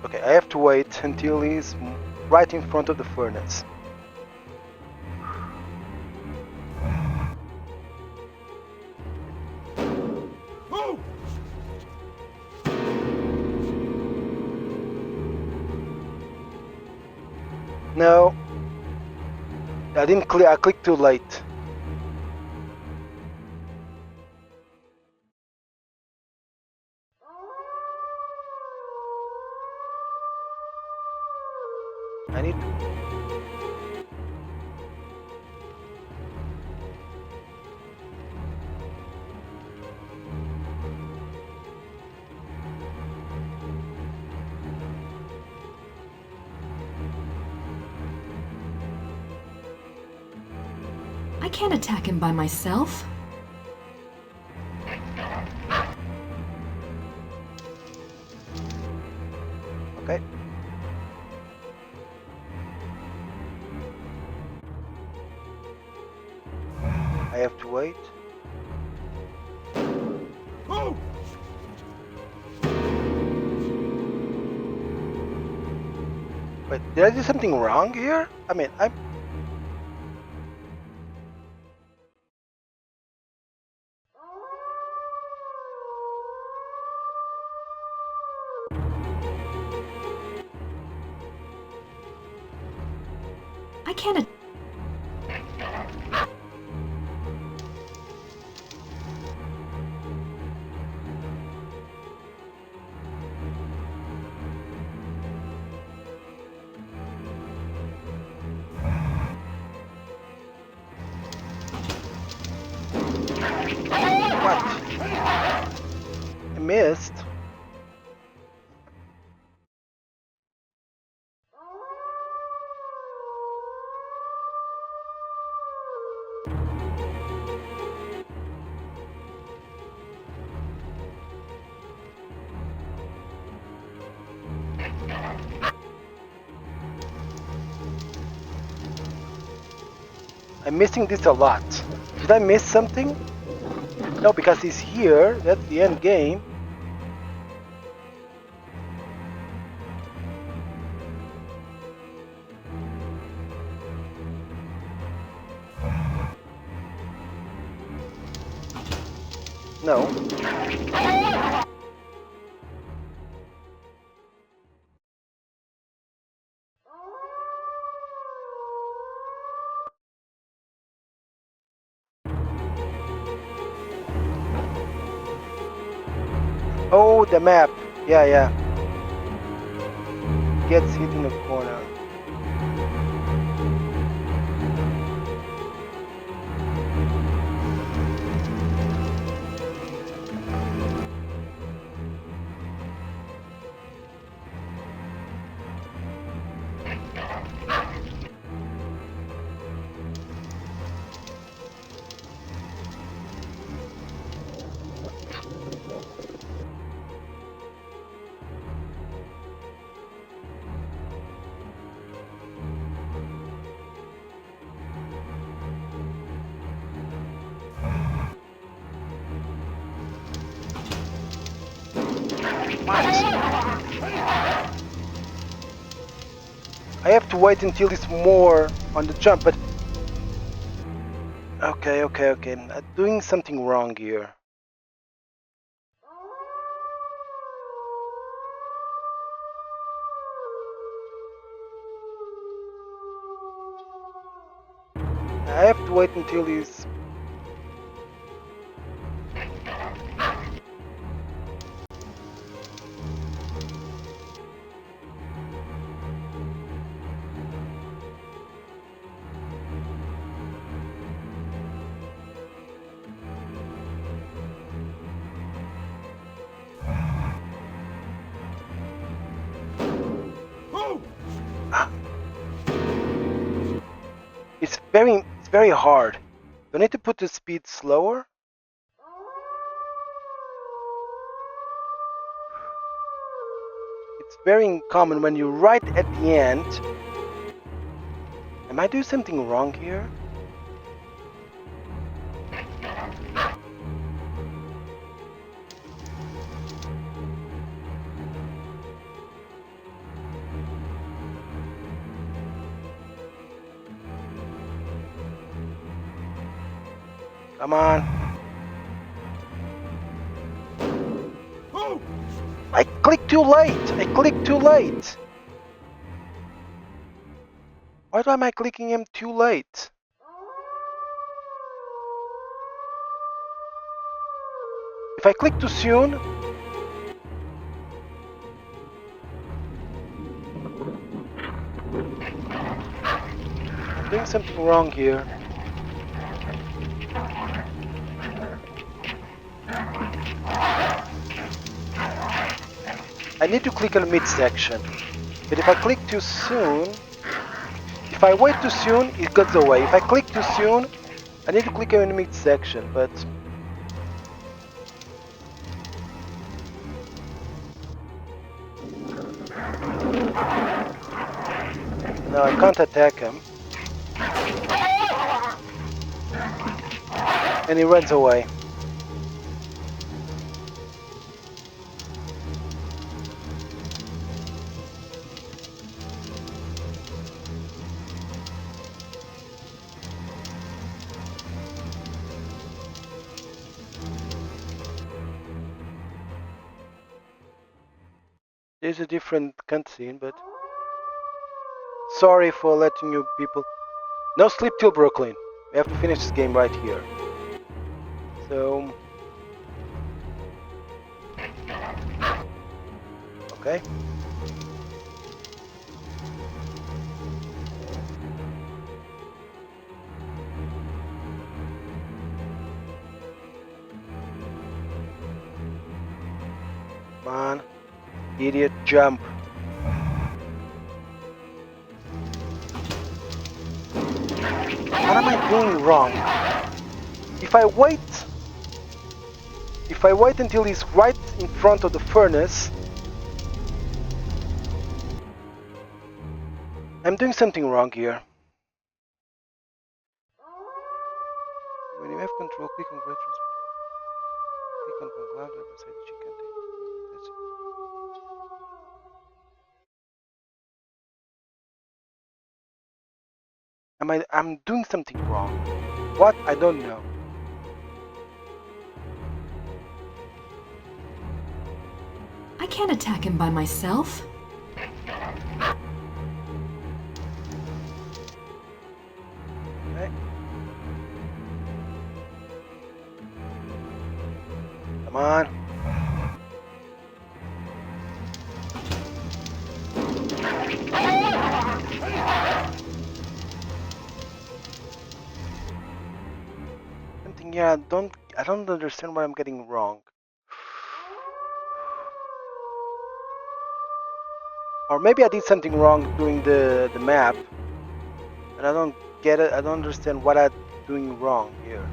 Okay, I have to wait until he's right in front of the furnace. No, I didn't click. I clicked too late. I need to... I can't attack him by myself. Okay. I have to wait. Wait, did I do something wrong here? I mean, I'm... I can't... What? I missed. I'm missing this a lot. Did I miss something? No, because he's here. That's the end game. No. Oh, the map. Yeah, yeah. Gets hit in the corner. I have to wait until it's more on the jump, but Okay. I'm doing something wrong here. I have to wait until he's... It's very hard. Do I need to put the speed slower? It's very uncommon when you're right at the end. Am I doing something wrong here? Come on. I clicked too late. Why am I clicking him too late? If I click too soon... I'm doing something wrong here. I need to click on the midsection. But if I click too soon... If I wait too soon, it goes away. If I click too soon, I need to click on the midsection, but... No, I can't attack him. And he runs away. There's a different cutscene, but... Sorry for letting you people... No sleep till Brooklyn. We have to finish this game right here. So... Okay. Come on. Idiot, jump. What am I doing wrong? If I wait until he's right in front of the furnace, I'm doing something wrong here. When you have control, click on retrospect. Click on cloud beside the chicken. I'm doing something wrong. What? I don't know. I can't attack him by myself. Okay. Come on. Yeah, I don't understand what I'm getting wrong. Or maybe I did something wrong doing the map, and I don't get it. I don't understand what I'm doing wrong here.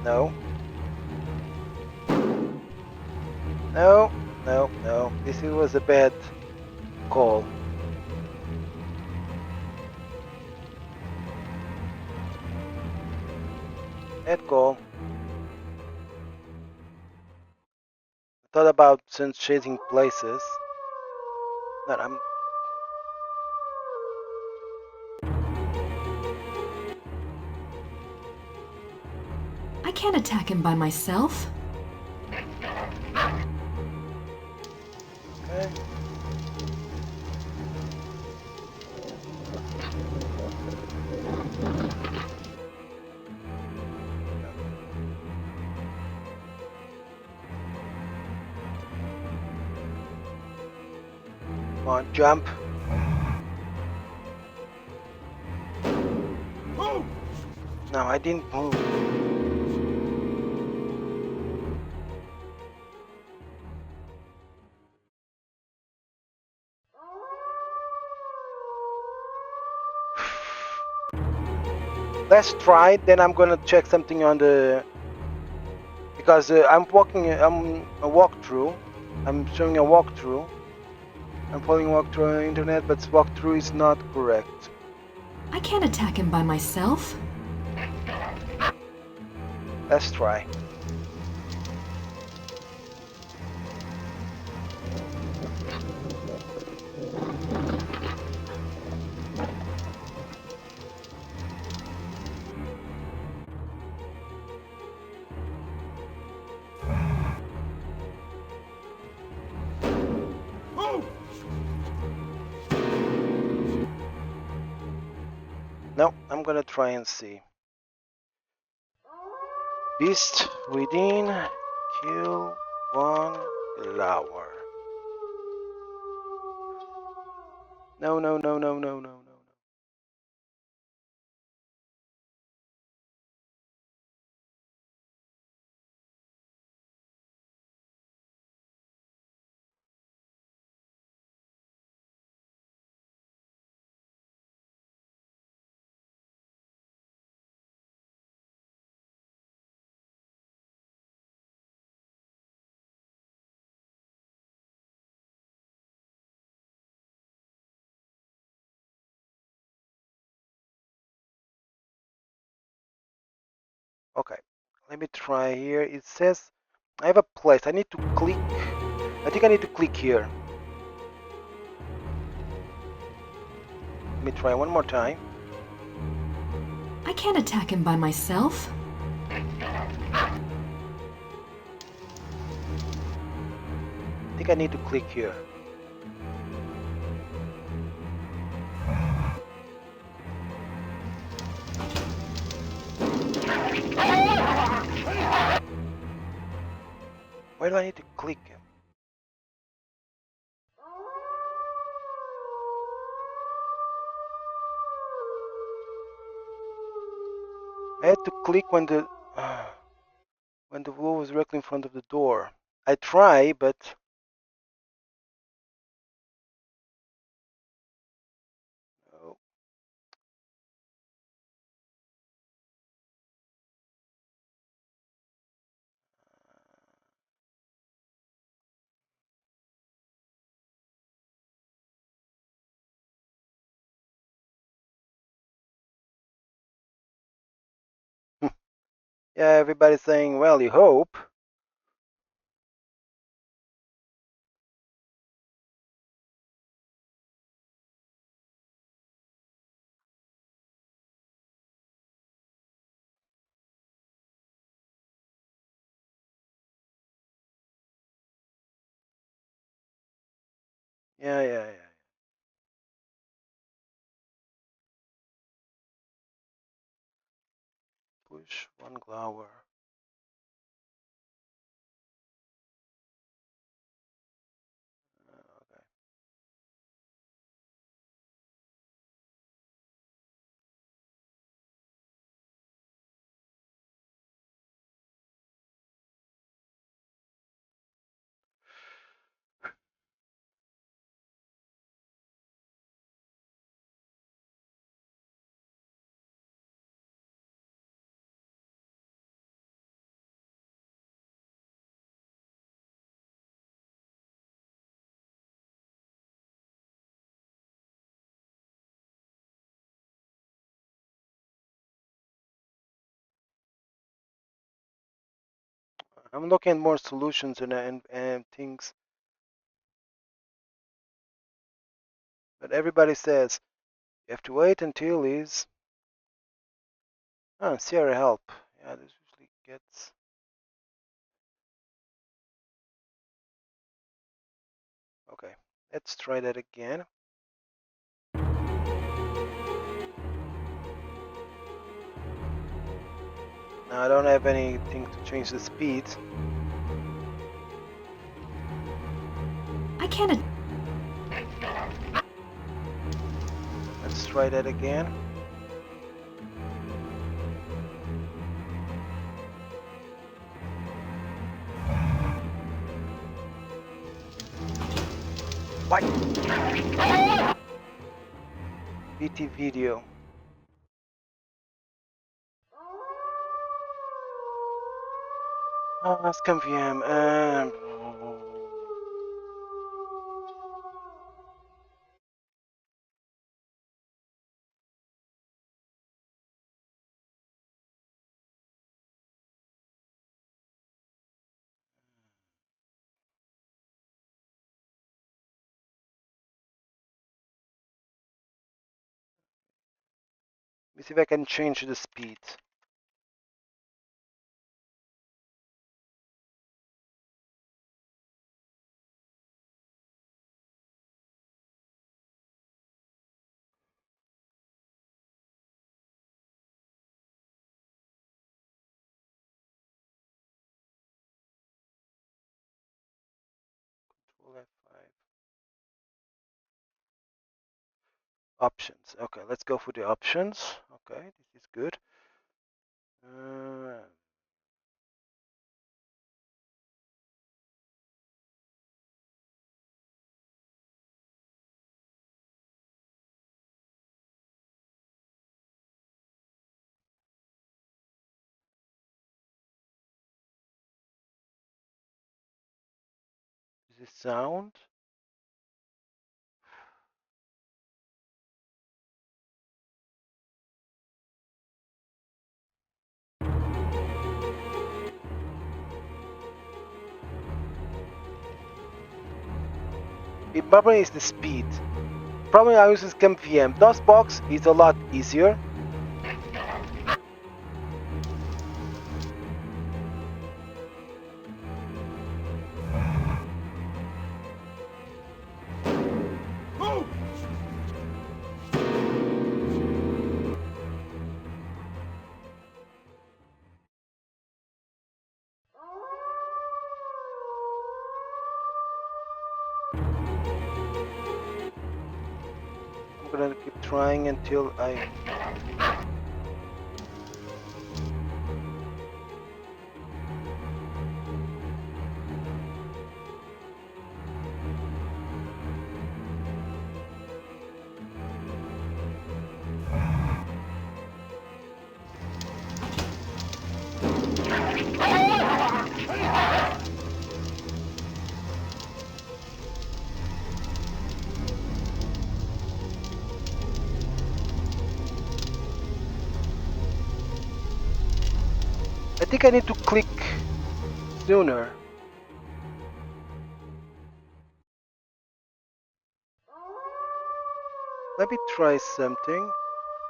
No. No. This was a bad call. Bad call. I thought about since chasing places. That I can't attack him by myself. Okay. Come on, jump. No, I didn't move. Let's try. Then I'm gonna check something on the because I'm a walkthrough. I'm showing a walkthrough. I'm following walkthrough on the internet, but walkthrough is not correct. I can't attack him by myself. Let's try. No, I'm gonna try and see. Beast within, kill Von Glauer. No, no, no, no, no, no, no. Okay, let me try here. It says I have a place. I need to click. I think I need to click here. Let me try one more time. I can't attack him by myself. I think I need to click here. Where do I need to click him? I had to click when the wolf was directly in front of the door. I try, but no. Yeah, everybody's saying, well, you hope. Yeah, yeah, yeah. Push Von Glauer. Okay. I'm looking at more solutions and things. But everybody says you have to wait until he's Sierra help. Yeah, this usually gets. Okay, let's try that again. Now I don't have anything to change the speed. I can't. Let's try that again. What? VT video. Scam VM. Let me see if I can change the speed. Control F5. Options. Okay, let's go for the options. Okay, this is good. Is this sound? The problem is the speed. Problem I use is Scam VM. DOSBox is a lot easier. I'm gonna keep trying until I... I think I need to click sooner. Let me try something.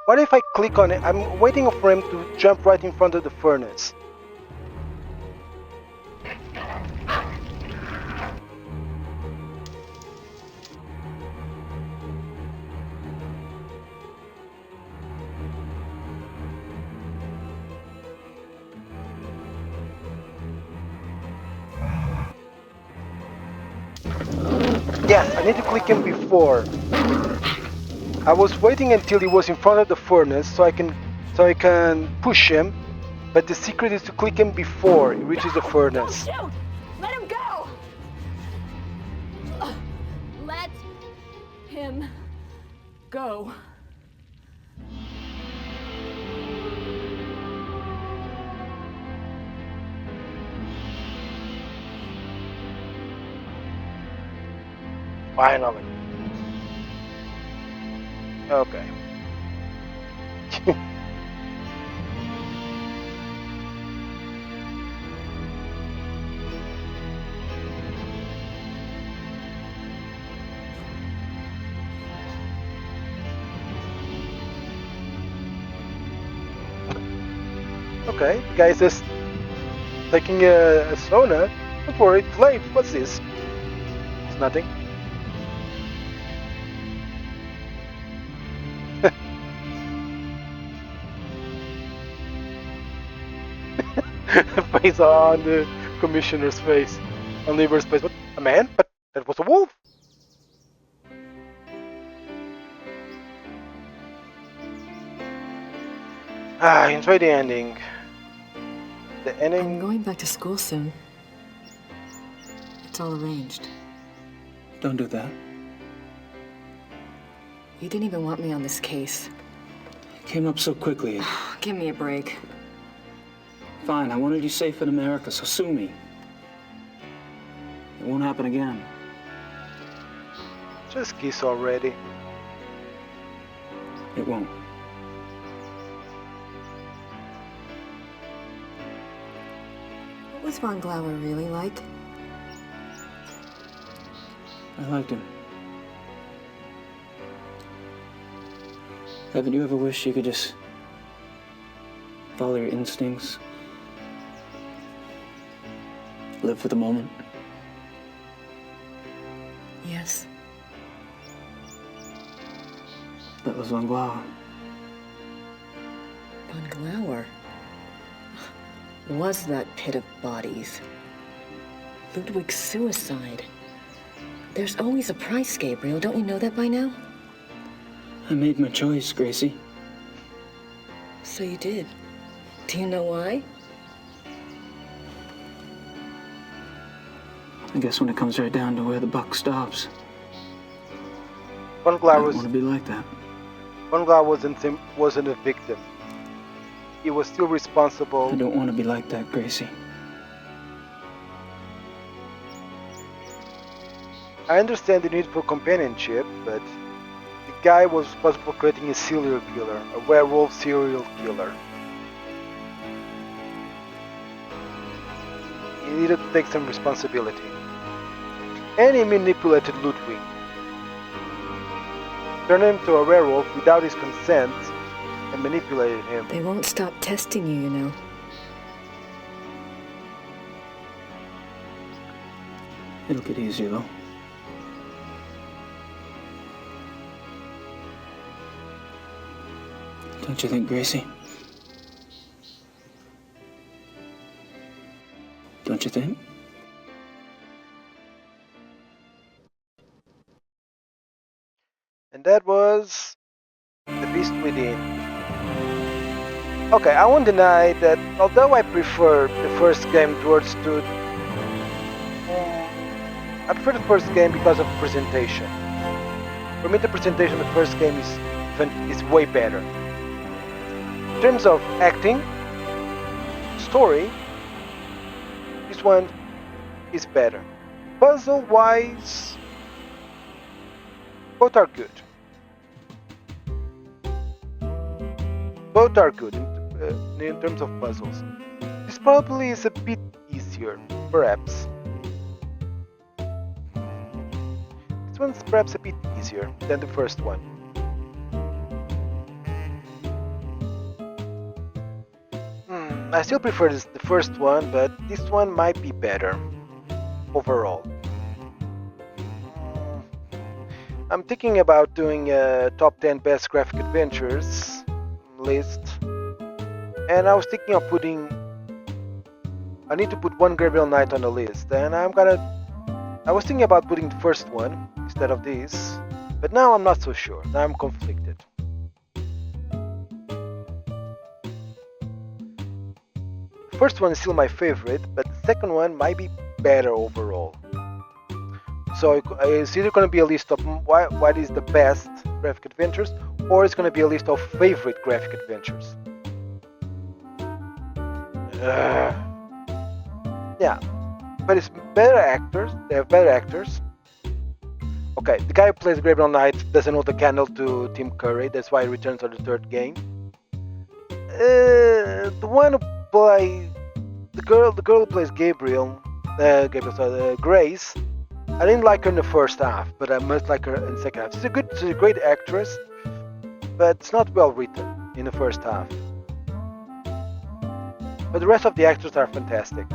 What if I click on it? I'm waiting for him to jump right in front of the furnace. Yes, I need to click him before. I was waiting until he was in front of the furnace so I can push him, but the secret is to click him before he reaches the furnace. Don't shoot! Let him go! Let him go. Finally. Okay. Okay, guys, taking a sauna. Don't worry, it's late. What's this? It's nothing. Face on the commissioner's face. On Lieber's face. What? A man? But that was a wolf. I enjoy the ending. The ending. I'm going back to school soon. It's all arranged. Don't do that. You didn't even want me on this case. It came up so quickly. Give me a break. Fine, I wanted you safe in America, so sue me. It won't happen again. Just kiss already. It won't. What was Von Glauer really like? I liked him. Haven't you ever wished you could just follow your instincts? Live for the moment? Yes. That was Von Glauer. Von Glauer? Was that pit of bodies? Ludwig's suicide. There's always a price, Gabriel. Don't you know that by now? I made my choice, Gracie. So you did. Do you know why? I guess when it comes right down to where the buck stops, Von Glauer I don't want to be like that. Von Glauer wasn't a victim. He was still responsible. I don't want to be like that, Gracie. I understand the need for companionship, but the guy was responsible for creating a serial killer, a werewolf serial killer. He needed to take some responsibility. And he manipulated Ludwig. Turned him to a werewolf without his consent and manipulated him. They won't stop testing you, you know. It'll get easier, though. Don't you think, Gracie? Don't you think? And that was The Beast Within. Okay, I won't deny that although I prefer the first game towards to... I prefer the first game because of presentation. For me, the presentation of the first game is way better. In terms of acting, story, this one is better. Puzzle-wise, both are good. Both are good in terms of puzzles. This probably is a bit easier, perhaps. This one's perhaps a bit easier than the first one. I still prefer the first one, but this one might be better overall. I'm thinking about doing a top 10 best graphic adventures list, and I was thinking of I need to put one Gabriel Knight on the list, and I was thinking about putting the first one instead of this, but now I'm not so sure. Now I'm conflicted. The first one is still my favorite, but the second one might be better overall. So it's either going to be a list of what is the best graphic adventures, or it's going to be a list of favorite graphic adventures. Yeah, but it's better actors. They have better actors. Okay, the guy who plays Gabriel Knight doesn't hold the candle to Tim Curry. That's why he returns on the third game. The one who plays the girl who plays Grace. I didn't like her in the first half, but I must like her in the second half. She's a great actress, but it's not well written in the first half. But the rest of the actors are fantastic.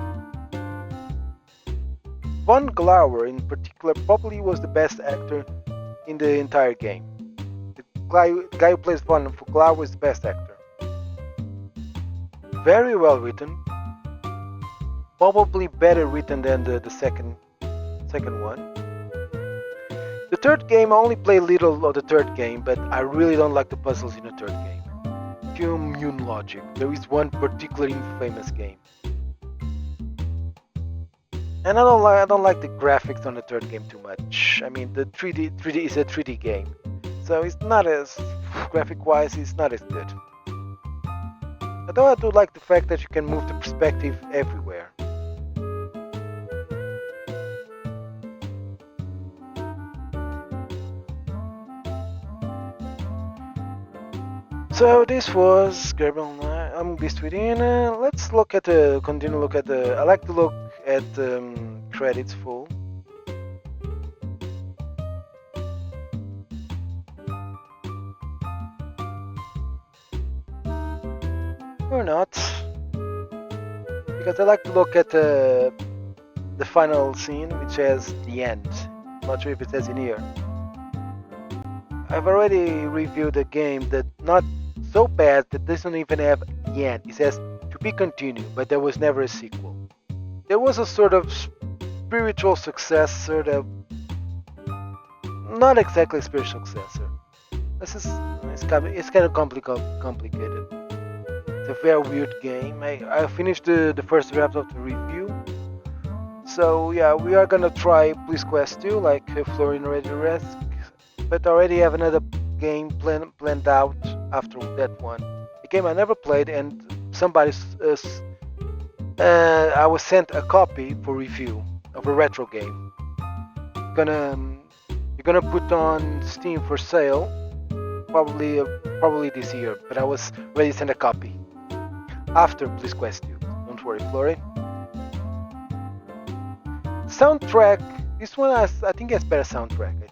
Von Glauer in particular probably was the best actor in the entire game. The guy who plays Von Glauer is the best actor. Very well written. Probably better written than the second one. The third game, I only play little of the third game, but I really don't like the puzzles in the third game. Pure Mune logic. There is one particularly famous game. And I don't like the graphics on the third game too much. I mean, the 3D is a 3D game, so it's not as graphic-wise, it's not as good. Although I do like the fact that you can move the perspective everywhere. So this was Gabriel. I'm Beast Within. Let's look at continue look at the. I like to look at credits full. Or not, because I like to look at the final scene, which has the end. I'm not sure if it says in here. I've already reviewed a game that not so bad that doesn't even have the end. It says to be continued, but there was never a sequel. There was a sort of spiritual successor that not exactly spiritual successor. It's kind of complicated. It's a very weird game. I finished the first draft of the review. So yeah, we are gonna try Police Quest 2 like Florian already asked. But I already have another game planned out after that one. A game I never played, and I was sent a copy for review of a retro game. You're gonna put on Steam for sale, probably this year. But I was already sent a copy after Police Quest 2. Don't worry, Flori. Soundtrack. This one I think has better soundtrack.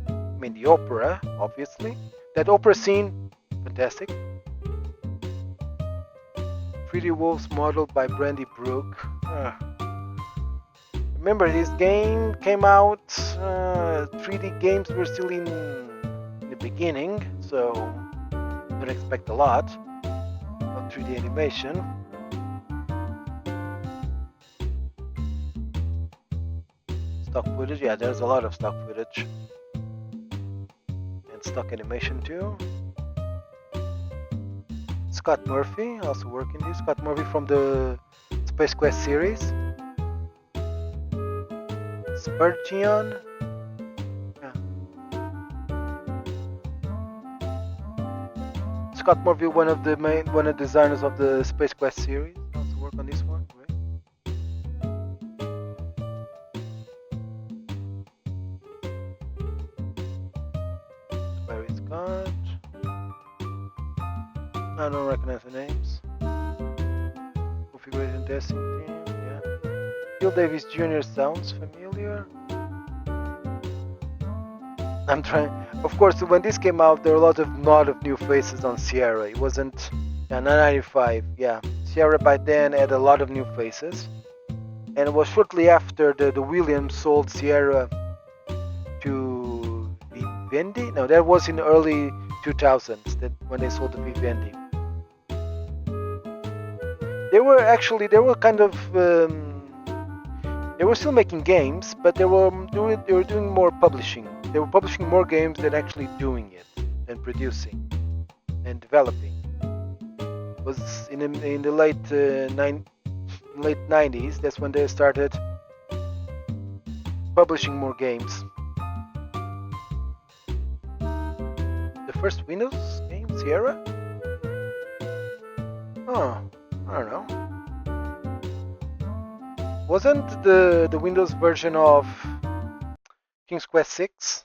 I mean, the opera, obviously. That opera scene, fantastic. 3D Wolves modeled by Brandy Brook. Remember, this game came out, 3D games were still in the beginning, so don't expect a lot of 3D animation. Stock footage, yeah, there's a lot of stock footage. Stock animation too. Scott Murphy also working this. Scott Murphy from the Space Quest series. Spurgeon. Yeah. Scott Murphy, one of the designers of the Space Quest series, also work on this one. I don't recognize the names. Configuration testing team, yeah. Bill Davis Jr. sounds familiar. I'm trying. Of course, when this came out, there were a lot of new faces on Sierra. It wasn't. Yeah, 995. Yeah, Sierra by then had a lot of new faces, and it was shortly after the Williams sold Sierra to Vivendi. No, that was in the early 2000s. That when they sold to Vivendi. They were still making games, but they were doing more publishing. They were publishing more games than actually doing it and producing and developing. It was in the late 90s. That's when they started publishing more games. The first Windows game, Sierra? Oh. I don't know. Wasn't the Windows version of King's Quest 6